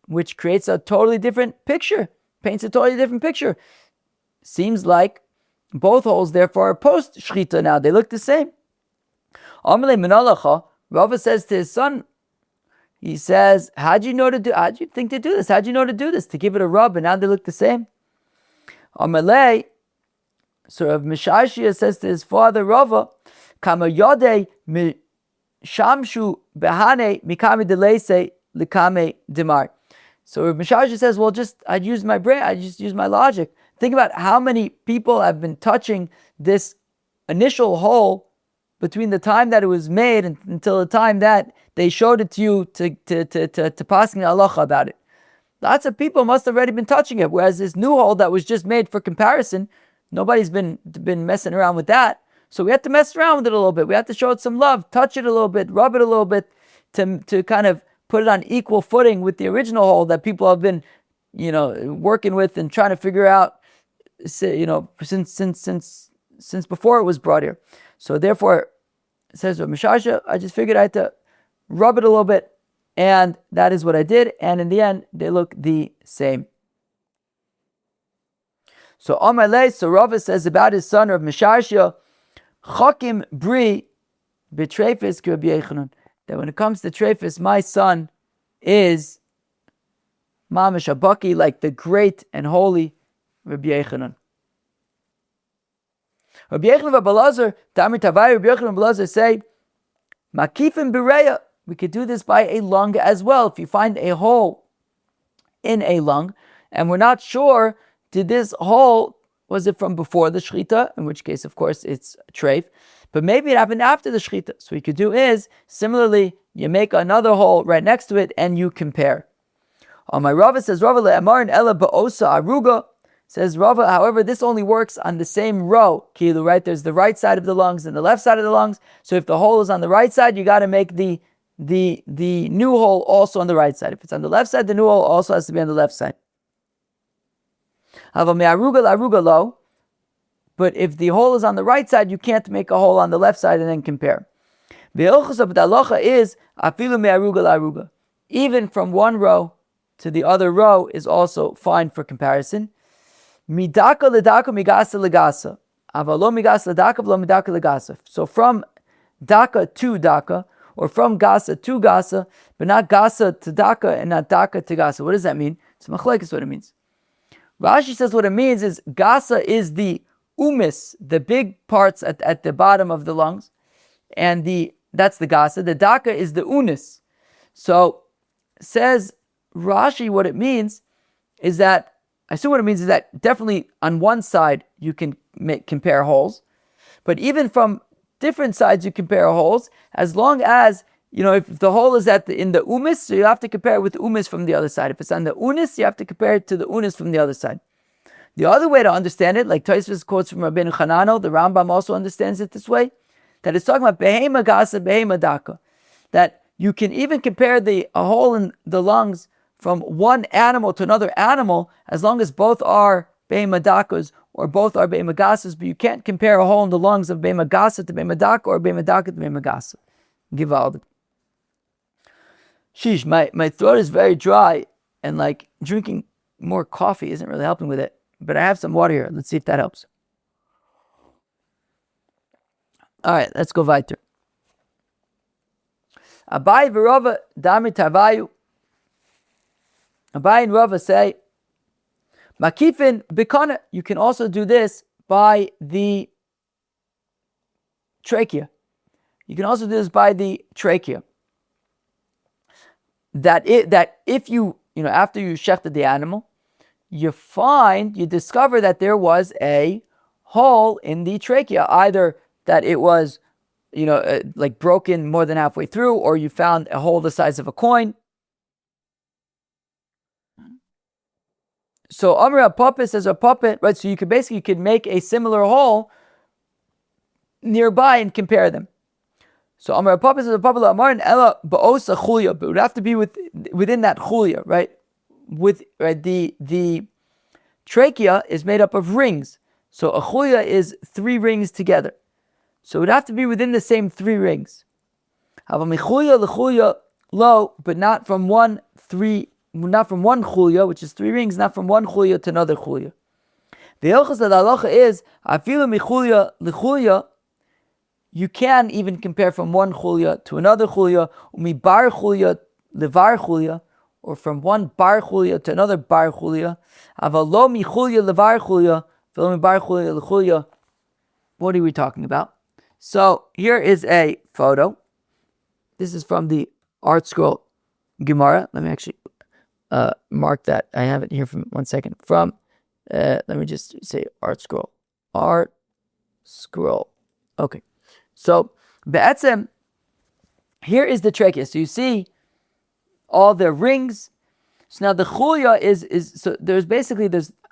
which creates a totally different picture, paints a totally different picture. Seems like both holes, therefore, are post shchita now. They look the same. Rava says to his son, he says, how'd you think to do this? How'd you know to do this? To give it a rub, and now they look the same? Amalei, so Rav Mishashia says to his father, Rava, Kama yode shamshu behane mikame delese likame demar. So Rav Mishashia says, well, I'd use my brain, I just use my logic. Think about how many people have been touching this initial hole between the time that it was made and until the time that they showed it to you to passing the halacha about it. Lots of people must have already been touching it, whereas this new hole that was just made for comparison, nobody's been messing around with that. So we have to mess around with it a little bit. We have to show it some love, touch it a little bit, rub it a little bit, to kind of put it on equal footing with the original hole that people have been, working with and trying to figure out, since before it was brought here. So therefore, it says Mishasha, I just figured I had to rub it a little bit, and that is what I did, and in the end, they look the same. So Amalei, so Rava says about his son Rav Mishashia, Chakim Bri B'Trefis Ki Rabbi Yechanan, that when it comes to Trefis, my son is Mamish Abaki, like the great and holy Rabbi Yechanan. Rabbi Yechanan and Belazar, Tamir Tavai, Rabbi Yechanan and Belazar say, Makifim Bireya. We could do this by a lung as well. If you find a hole in a lung, and we're not sure, did this hole, was it from before the shechita? In which case, of course, it's treif. But maybe it happened after the shechita. So what you could do is, similarly, you make another hole right next to it, and you compare. On my Rava says, Rava le'amarin ela ba'osa aruga. Says Rava, however, this only works on the same row. Kilu, right? There's the right side of the lungs and the left side of the lungs. So if the hole is on the right side, you got to make the new hole also on the right side. If it's on the left side, the new hole also has to be on the left side. But if the hole is on the right side, you can't make a hole on the left side and then compare. The halacha is even from one row to the other row is also fine for comparison. Midaka ledaka migasa legasa. Avalo migasa ledaka v'lo midaka legasa. So from daka to daka, or from gasa to gasa, but not gasa to daka and not daka to gasa. What does that mean? It's machlek is what it means. Rashi says what it means is gasa is the umis, the big parts at the bottom of the lungs, and that's the gasa. The daka is the unis. So says Rashi, what it means is that, I assume what it means is that definitely on one side you can compare holes, but even from different sides you compare holes, as long as, if the hole is in the umis, so you have to compare it with the umis from the other side. If it's on the unis, you have to compare it to the unis from the other side. The other way to understand it, like Tosfos quotes from Rabbeinu Chanano, the Rambam also understands it this way, that it's talking about behema gasa, behema daka, that you can even compare a hole in the lungs from one animal to another animal, as long as both are behema dakas or both are behema gasas, but you can't compare a hole in the lungs of behema gasa to behema daka or behema daka to behema gasa. Givaldi. Sheesh, my throat is very dry, and like drinking more coffee isn't really helping with it. But I have some water here. Let's see if that helps. All right, let's go weiter. Abai v'Rava damir tavayu. Abai and Rava say, Makifin bikana. You can also do this by the trachea. You can also do this by the trachea. That if you after you shechted the animal, you discover that there was a hole in the trachea, either that it was, like broken more than halfway through, or you found a hole the size of a coin. So Amr puppet says a puppet, right? So you could make a similar hole nearby and compare them. So Amr puppet says a puppet Amar and Ella ba'osa chulya, but it would have to be within that chulya, right? The trachea is made up of rings. So a chulia is 3 rings together. So it would have to be within the same 3 rings. But not from one chulia, which is 3 rings, not from one chulia to another chulia. The hilchos of the halacha is afilu michulia lechulia. You can even compare from one chulia to another chulia, bar chulia levar chulia, or from one bar chulia to another bar chulia. Avalo mi chulia levar chulia, velo mi bar chulia lechulia. What are we talking about? So here is a photo. This is from the Art Scroll Gemara. Let me actually mark that. I have it here from 1 second. From let me just say Art Scroll. Art Scroll. Okay. So be'etzem, here is the trachea. So you see all the rings. So now the chulia is so there's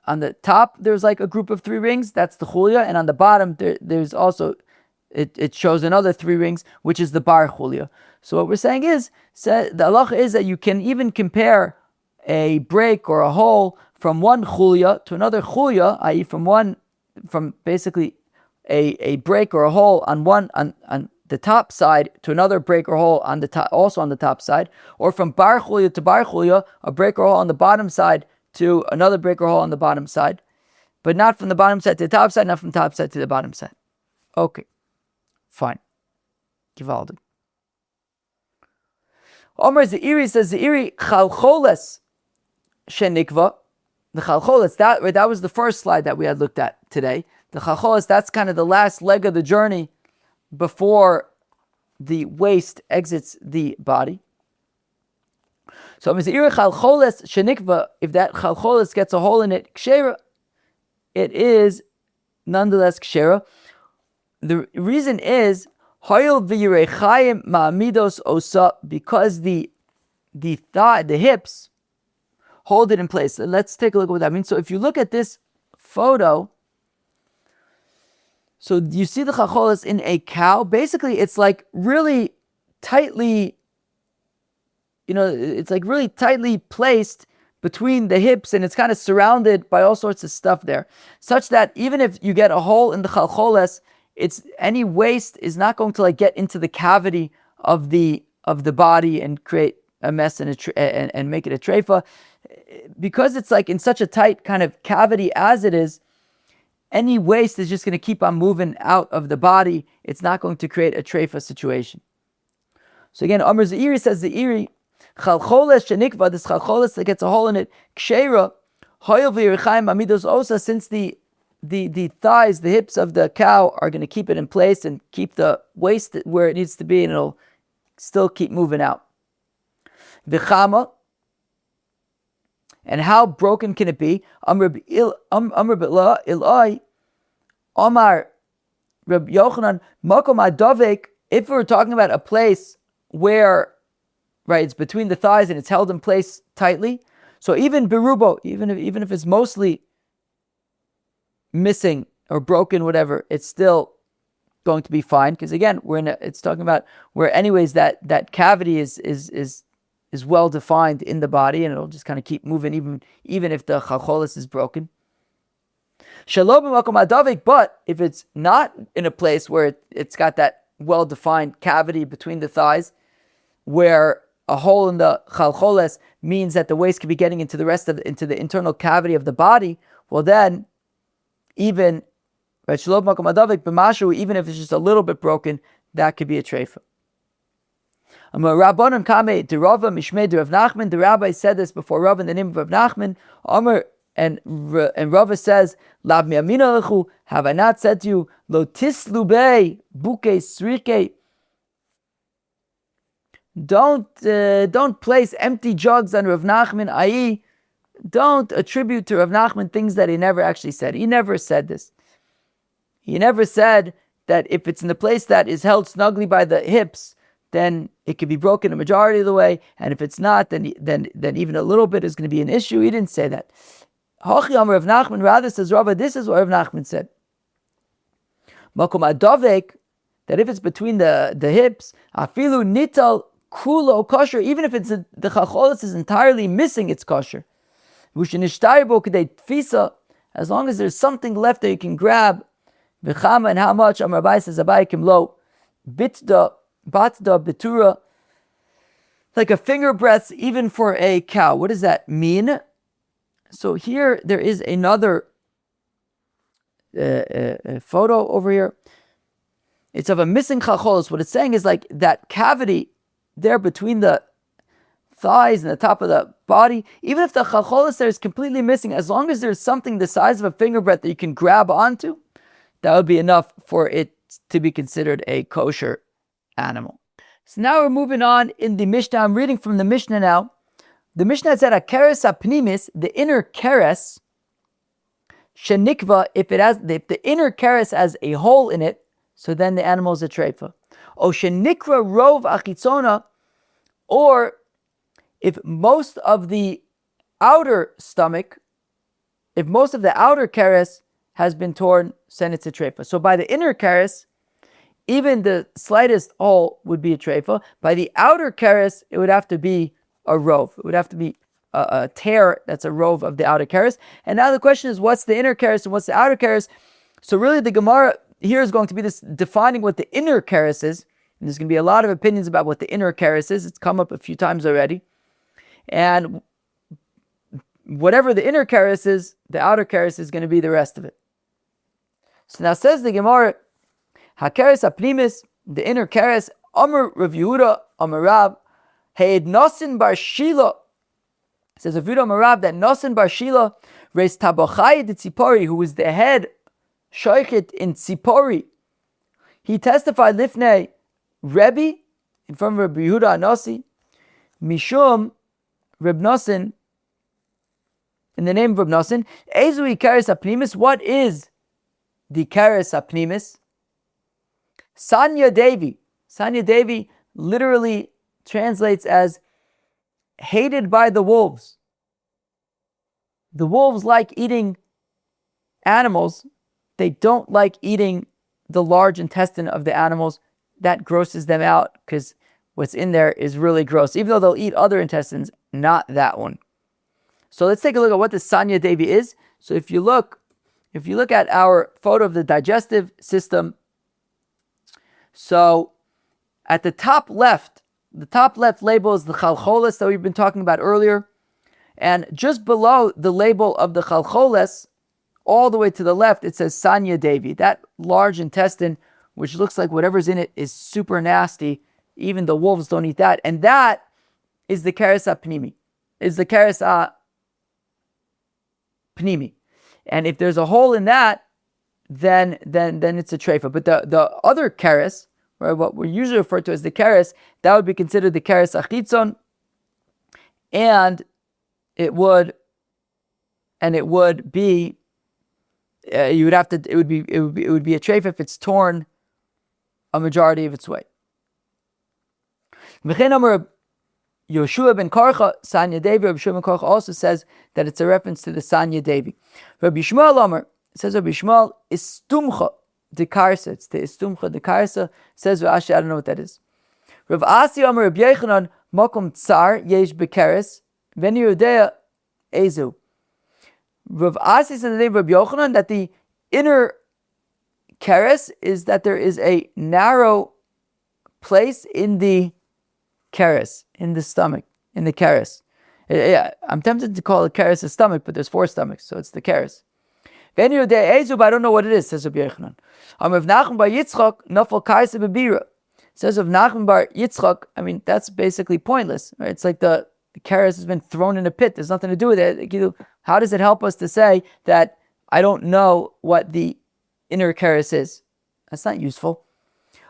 on the top there's like a group of 3 rings. That's the chulia, and on the bottom there's also it shows another 3 rings, which is the bar chulia. So what we're saying is, the halacha is that you can even compare a break or a hole from one chulia to another chulia, i.e. from basically a break or a hole on the top side to another break or hole on the top, also on the top side, or from bar chulia to bar chulia, a break or hole on the bottom side to another break or hole on the bottom side, but not from the bottom side to the top side, not from the top side to the bottom side. Okay, fine. Givaldi. Omer Zeiri says Zeiri chalcholes shenikva. The chalcholes, that was the first slide that we had looked at today. The chalcholes, that's kind of the last leg of the journey before the waste exits the body. So Zeiri chalcholes shenikva, if that chalcholes gets a hole in it, kshera, it is nonetheless kshera. The reason is because the hips hold it in place. Let's take a look at what that means. So if you look at this photo, so you see the chacholas in a cow. Basically, it's like really tightly, it's like really tightly placed between the hips, and it's kind of surrounded by all sorts of stuff there, such that even if you get a hole in the chalcholes, any waste is not going to like get into the cavity of the body and create a mess and make it a treifa, because it's like in such a tight kind of cavity as it is. Any waste is just going to keep on moving out of the body. It's not going to create a treifa situation. So again, Amr Zeiri says Zeiri chalcholes shenikva, this chalcholes that gets a hole in it, kshera hoyel v'yirchaim amidos osa, since the thighs, the hips of the cow are going to keep it in place and keep the waste where it needs to be, and it'll still keep moving out. V'chama, and how broken can it be? Amr Ilai, Amar Reb Yochanan, Makom Adavek, if we're talking about a place where, right, it's between the thighs and it's held in place tightly, so even Berubo, even if it's mostly missing or broken, whatever, it's still going to be fine, because again, it's talking about where anyways that cavity is well defined in the body, and it'll just kind of keep moving even if the chalcholis is broken. Shalom b'makom adavik, but if it's not in a place where it's got that well defined cavity between the thighs, where a hole in the chalcholes means that the waste could be getting into the internal cavity of the body, well then, even if it's just a little bit broken, that could be a treifa. The rabbi said this before Rav in the name of Rav Nachman. And Rava says, have I not said to you, lo tislube buke srike? Don't place empty jugs on Rav Nachman, i.e., don't attribute to Rav Nachman things that he never actually said. He never said this. He never said that if it's in the place that is held snugly by the hips, then it could be broken a majority of the way, and if it's not, then even a little bit is going to be an issue. He didn't say that. Hachi Amar Rav Nachman, rather says Rava, this is what Rav Nachman said. Makom adavek, that if it's between the hips, afilu nital kulo kosher, even if the chalcholis is entirely missing its kosher. V'shenishtarbo k'dei tfisa, as long as there's something left that you can grab. V'chama, and how much? Amar Abai says, Abai kimlo, batda betura, like a finger breadth even for a cow. What does that mean? So here there is another photo over here. It's of a missing chalcholos. What it's saying is like that cavity there between the thighs and the top of the body, even if the chalcholos there is completely missing, as long as there's something the size of a finger breadth that you can grab onto, that would be enough for it to be considered a kosher animal. So now we're moving on in the Mishnah. I'm reading from the Mishnah now. The Mishnah said, "Keress apnimis," the inner keress, shenikva, if the inner keress has a hole in it, so then the animal is a treifa. O shenikra rov achitzona, or if most of the outer stomach, if most of the outer keress has been torn, then it's a treifa. So by the inner keress, even the slightest hole would be a treifa. By the outer keress, it would have to be a rov. It would have to be a tear that's a rov of the outer keress. And now the question is, what's the inner keress and what's the outer keress? So really the Gemara here is going to be this defining what the inner keress is. And there's going to be a lot of opinions about what the inner keress is. It's come up a few times already. And whatever the inner keress is, the outer keress is going to be the rest of it. So now says the Gemara, "Hakeres apnimis," the inner keress, Amar Rav Yehuda, Amar Rab, Heid Nosin Bar Shila. Says Rav Yehuda Amar Rab that Nosin Bar Shila raised Tabachai de Tzipori, who was the head shoichet in Tzipori. He testified Lifnei Rebbe in front of Rabbi Yehuda Anasi, Mishum Reb Nosin, in the name of Reb Nosin, Ezui Keres apnimis. What is the Keres apnimis? Sanya Devi. Sanya Devi literally translates as hated by the wolves. The wolves like eating animals. They don't like eating the large intestine of the animals. That grosses them out because what's in there is really gross. Even though they'll eat other intestines, not that one. So let's take a look at what the Sanya Devi is. So if you look at our photo of the digestive system, so at the top left label is the chalcholes that we've been talking about earlier. And just below the label of the chalcholes, all the way to the left, it says Sanya Devi. That large intestine, which looks like whatever's in it is super nasty. Even the wolves don't eat that. And that is the keress apnimi. Is the keress apnimi. And if there's a hole in that, then it's a treifa. But the other keress, right, what we usually refer to as the keress, that would be considered the keress achitzon, and it would be it would be a treifa if it's torn a majority of its weight. Yoshua ben Karcha, Sanya Devi. Rabbi Yoshua ben Karcha also says that it's a reference to the Sanya Devi. Rabbi Yishmael Amar, says Rabbi Yishmael, Istumcha de Karsa. It's the Istumcha de Karsa. Says Rashi, I don't know what that is. Rav Asi Amar Rabbi Yechanan, Makom Tsar Yesh Bekeres, Veni Yodea Ezu. Rav Asi says in the name of Rabbi Yochanan that the inner keress is that there is a narrow place in the keress, in the stomach, in the keress. Yeah, I'm tempted to call it keress a stomach, but there's 4 stomachs, so it's the keress. But I don't know what it is, says Rabbi Yechanan. Rav Nachman bar Yitzchak, Nafal Kaisa Bebira. Says of Nachman bar Yitzchak, I mean, that's basically pointless. Right? It's like the keress has been thrown in a pit. There's nothing to do with it. How does it help us to say that I don't know what the inner keress is? That's not useful.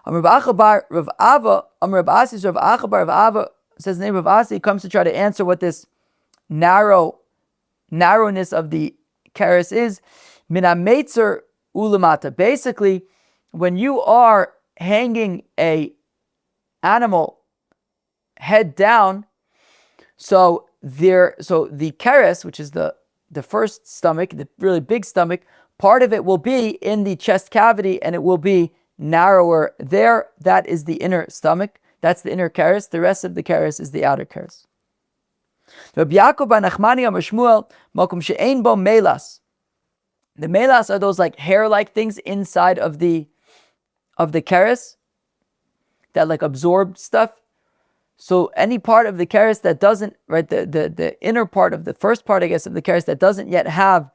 Rav Achabar, Rav Ava, Rav Asi, Rav Achabar, Rav Ava, says the name of Asi, comes to try to answer what this narrowness of the keress is. Mina meitzer ulamata. Basically, when you are hanging a animal head down, so the keress, which is the first stomach, the really big stomach, part of it will be in the chest cavity, and it will be narrower there. That is the inner stomach. That's the inner keress. The rest of the keress is the outer keress. Rabbi Yaakov bar Nachmani Amar Shmuel, Makom she'ein bo melas. The melas are those like hair-like things inside of the keress that like absorb stuff. So any part of the keress that doesn't, right, the inner part of the first part, I guess, of the keress that doesn't yet have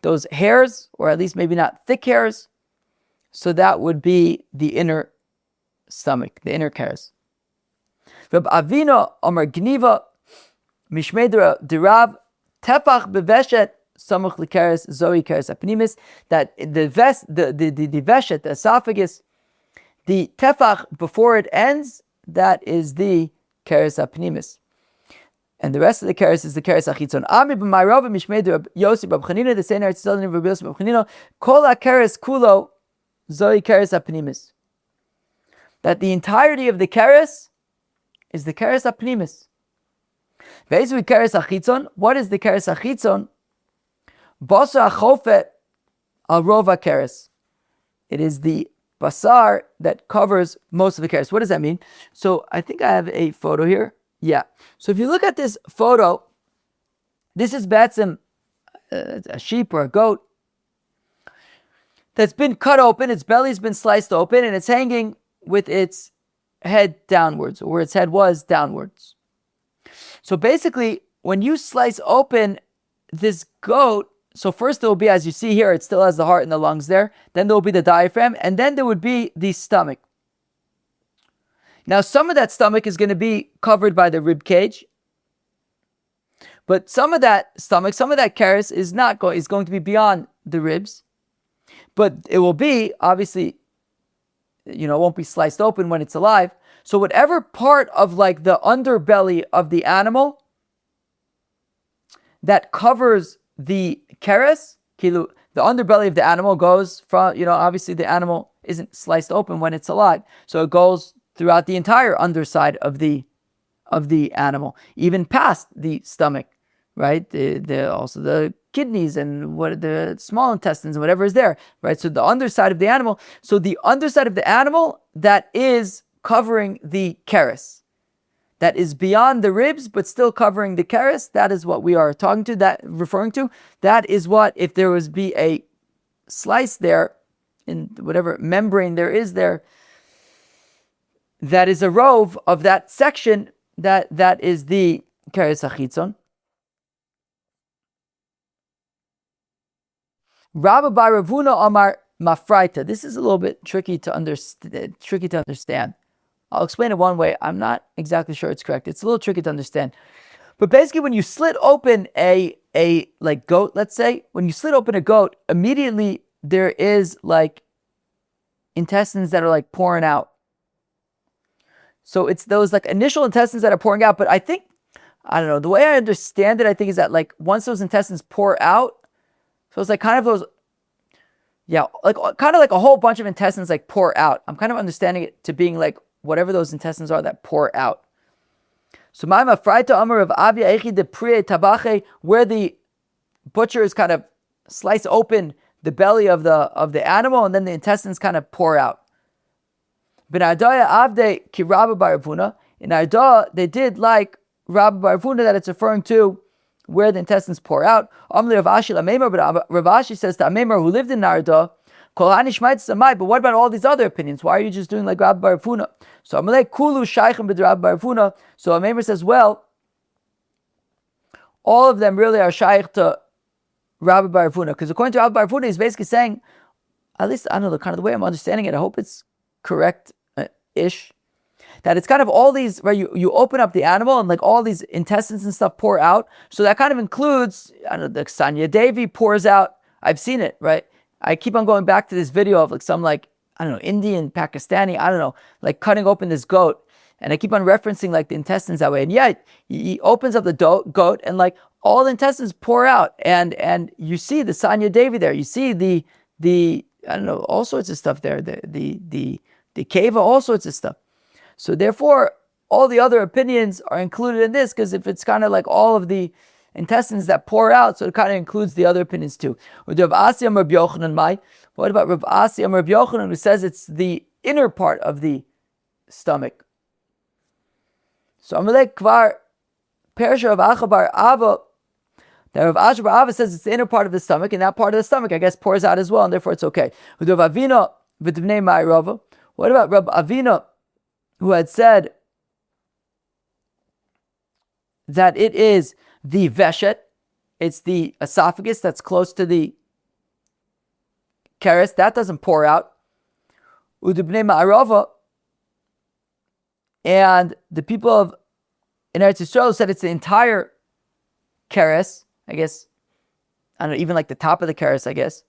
those hairs, or at least maybe not thick hairs, so that would be the inner stomach, the inner keress. Reb Avina Amar Gniva Mishmei Dirav Tefach Beveshet Samuch L'Keres Zoe Keres Apnimis, that the veshet, the esophagus, the tefach before it ends, that is the keres apnimis. And the rest of the keres is the keres achitzon. Ami b'mayrov mishmei Yossi b'Chanina, the same Eretz Yisrael Rabbi Yossi b'Chanina, kol keres kulo zoe keres apnimis. That the entirety of the keres is the keres apnimis. Ve'ezui keres achitzon. What is the keres achitzon? Basar achofet al rova keres. It is the basar that covers most of the keres. What does that mean? So I think I have a photo here. Yeah. So if you look at this photo, this is Batsim, a sheep or a goat that's been cut open. Its belly's been sliced open, and it's hanging with its head downwards, or where its head was downwards. So basically, when you slice open this goat, so first there will be, as you see here, it still has the heart and the lungs there. Then there will be the diaphragm, and then there would be the stomach. Now, some of that stomach is going to be covered by the rib cage, but some of that stomach, some of that keres is going to be beyond the ribs, but it will be, obviously, it won't be sliced open when it's alive. So whatever part of like the underbelly of the animal that covers the keres, the underbelly of the animal goes from, obviously the animal isn't sliced open when it's alive, so it goes throughout the entire underside of the animal, even past the stomach, right? Also the kidneys and what the small intestines and whatever is there, right? So the underside of the animal. So the underside of the animal that is covering the keres, that is beyond the ribs but still covering the keres, that is what we are referring to. That is what, if there was be a slice there in whatever membrane there is there, that is a rove of that section, that is the keres achitzon. Rabba bar Ravuna Amar Mafraita. This is a little bit tricky to understand. I'll explain it one way. I'm not exactly sure it's correct. It's a little tricky to understand. But basically, when you slit open a like goat, let's say, when you slit open a goat, immediately there is like intestines that are like pouring out. So it's those like initial intestines that are pouring out. But I think, I don't know, the way I understand it, I think is that like once those intestines pour out, so it's like kind of those, like kind of like a whole bunch of intestines like pour out. I'm kind of understanding it to being like whatever those intestines are that pour out. So ma'ama fraita amar of avia echi de priye tabache, where the butcher is kind of slice open the belly of the animal, and then the intestines kind of pour out. Ben Ardaya avde ki Rabba bar Ravuna. In Arda, they did like Rabba bar Ravuna, that it's referring to where the intestines pour out. Amli Rav Ashi l'Amemar, but Rav Ashi says to Amemar, who lived in Arda, Kol hanishmait samai. But what about all these other opinions? Why are you just doing like Rabba bar Ravuna? So Amalek kulu shaychem b'd Rabba bar Ravuna. So Amemar says, well, all of them really are shaykh to Rabba bar Ravuna, because according to Rabba bar Ravuna, he's basically saying, at least I don't know, kind of the way I'm understanding it, I hope it's correct-ish, that it's kind of all these, where you open up the animal and like all these intestines and stuff pour out. So that kind of includes, I don't know, the Sanya Devi pours out. I've seen it, right? I keep on going back to this video of like some like, I don't know, Indian, Pakistani, I don't know, like cutting open this goat. And I keep on referencing like the intestines that way. And yeah, he opens up the goat and like all the intestines pour out. And you see the Sanya Devi there. You see the I don't know, all sorts of stuff there. The keivah, all sorts of stuff. So therefore, all the other opinions are included in this, because if it's kind of like all of the intestines that pour out, so it kind of includes the other opinions too. What about Rav Asi Amar Rav Yochanan, who says it's the inner part of the stomach? So Amalek Kvar Persha of Achabar Ava, That Rav Asher bar Abba says it's the inner part of the stomach, and that part of the stomach, I guess, pours out as well, and therefore it's okay. What about Rav Avina, who had said that it is the veshet, it's the esophagus that's close to the keress, that doesn't pour out. Udubnei Ma'arava, and the people of in Eretz Yisrael said it's the entire keress, I guess. I don't know, even like the top of the keress, I guess.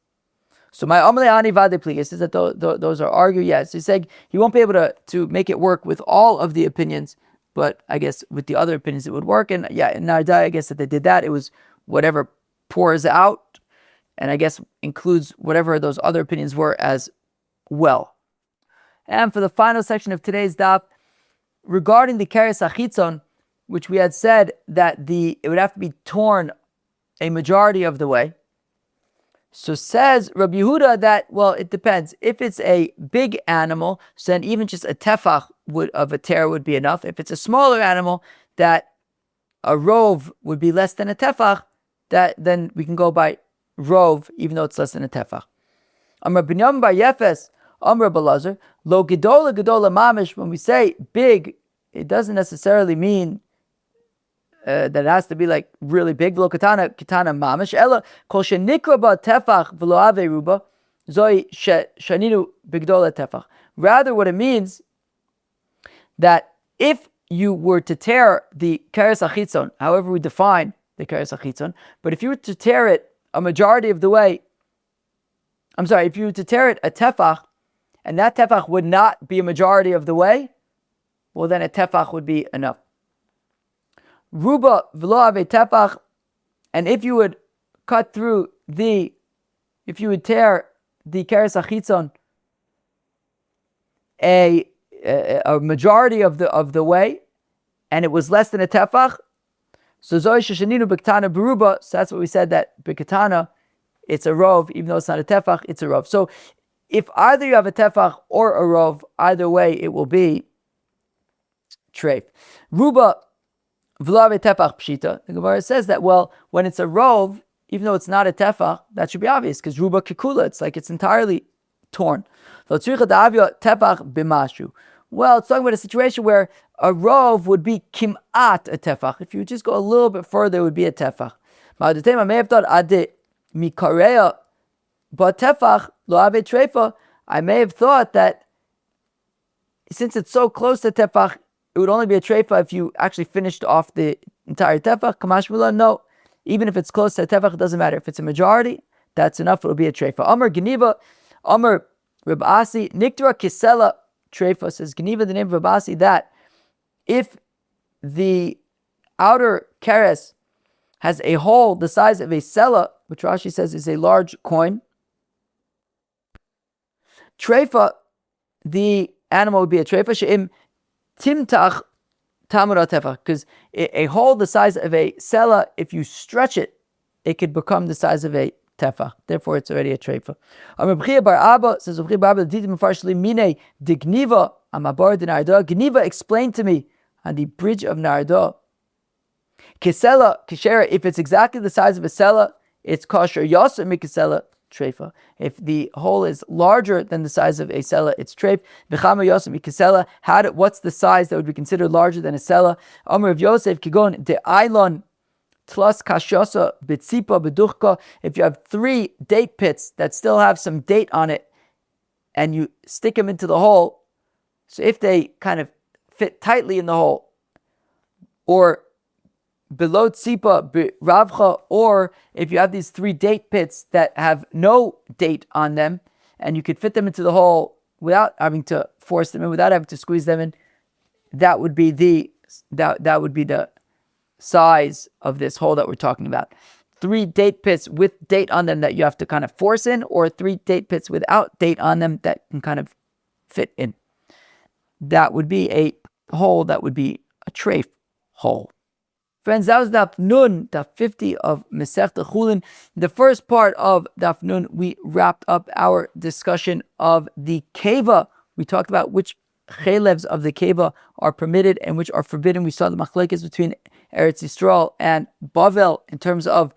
So my Amalei Ani Vade Pli says that those are argued. Yes, he's saying he won't be able to make it work with all of the opinions, but I guess with the other opinions it would work. And yeah, in Nardai, I guess that they did that. It was whatever pours out, and I guess includes whatever those other opinions were as well. And for the final section of today's daf, regarding the keress achitzon, which we had said that it would have to be torn a majority of the way. So says Rabbi Yehuda that, well, it depends. If it's a big animal, so then even just a tefach of a tear would be enough. If it's a smaller animal, that a rove would be less than a tefach, then we can go by rove, even though it's less than a tefach. Amar Binyamin bar Yefes, Amar Balazar, lo gedola mamish. When we say big, it doesn't necessarily mean that it has to be like really big. V'lo katana mamish. Ella kol shenikra ba tefach v'lo ave ruba zoi shaninu bigdola tefach. Rather, what it means that if you were to tear the keress achitzon, however we define the keress achitzon, but if you were to tear it a majority of the way, if you were to tear it a tefach, and that tefach would not be a majority of the way, well then a tefach would be enough. Ruba v'lo ave tefach, and if you would tear the keress achitzon a majority of the way, and it was less than a tefach, so zoy sheshaninu b'katana beruba. So that's what we said, that b'katana it's a rov, even though it's not a tefach, it's a rov. So if either you have a tefach or a rov, either way it will be treif. Ruba v'lo tefach pshita. The Gemara says that, well, when it's a rov, even though it's not a tefach, that should be obvious, because ruba kikula, it's like it's entirely torn. Tefach b'mashu. Well, it's talking about a situation where a rov would be kim'at a tefach. If you would just go a little bit further, it would be a tefach. I may have thought ade mikareya, but tefach lo ave treifa. I may have thought that since it's so close to tefach, it would only be a treifa if you actually finished off the entire tefach. Kamash mula, no. Even if it's close to a tefach, it doesn't matter. If it's a majority, that's enough. It will be a treifa. Amar Geniva, Amar Reb Asi, Niktra Kisela treifa, says Geniva, the name of Reb Asi, that if the outer keress has a hole the size of a sela, which Rashi says is a large coin, treifa, the animal would be a treifa. She'im timtach tamura tefach, because a hole the size of a sela, if you stretch it, it could become the size of a tefach. Therefore, it's already a treifa. Rabbi bar Abba says, Rabbi bar Abba mine digniva amabar de Nardo. Gniva explained to me on the bridge of Nardo. Kisela kishera, if it's exactly the size of a sela, it's kosher. Yasa mikisela treifa. If the hole is larger than the size of a sela, it's treif. V'chama yosem mikisela. What's the size that would be considered larger than a sela? Amar of Yosef kigon de ailon tlas kashosa bitzipa beduchka. If you have 3 date pits that still have some date on it, and you stick them into the hole, so if they kind of fit tightly in the hole, or below tzipa ravcha, or if you have these 3 date pits that have no date on them, and you could fit them into the hole without having to force them in, without having to squeeze them in, that would be the size of this hole that we're talking about. 3 date pits with date on them that you have to kind of force in, or 3 date pits without date on them that can kind of fit in. That would be a hole that would be a treif hole. Friends, that was Daf Nun, Daf 50 of Masechta Chullin. The first part of Daf Nun, we wrapped up our discussion of the keivah. We talked about which chelevs of the keivah are permitted and which are forbidden. We saw the machlekes between Eretz Yisrael and Babble in terms of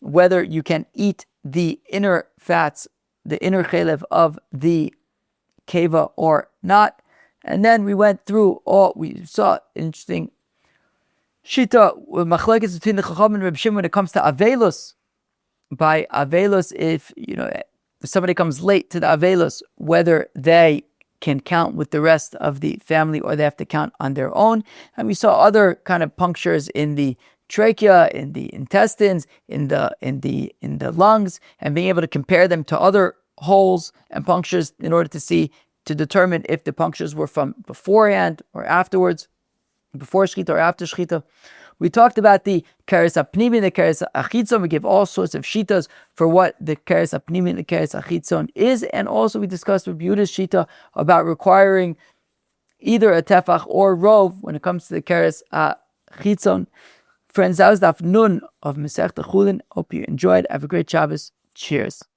whether you can eat the inner fats, the inner chelev of the keivah or not. And then we went through we saw interesting shita, machlekes between the Chacham and Reb Shimon when it comes to avelus. By avelus, if somebody comes late to the avelus, whether they can count with the rest of the family or they have to count on their own. And we saw other kind of punctures in the trachea, in the intestines, in the lungs, and being able to compare them to other holes and punctures in order to determine if the punctures were from beforehand or afterwards, before shchita or after shchita. We talked about the keress apnimi and the keress achitzon. We gave all sorts of shitas for what the keress apnimi and the keress achitzon is, and also we discussed Rabbi Yehuda's shita about requiring either a tefach or rov when it comes to the keress achitzon. Friends, that was Daf Nun of Masechta Chullin. Hope you enjoyed. Have a great Shabbos. Cheers.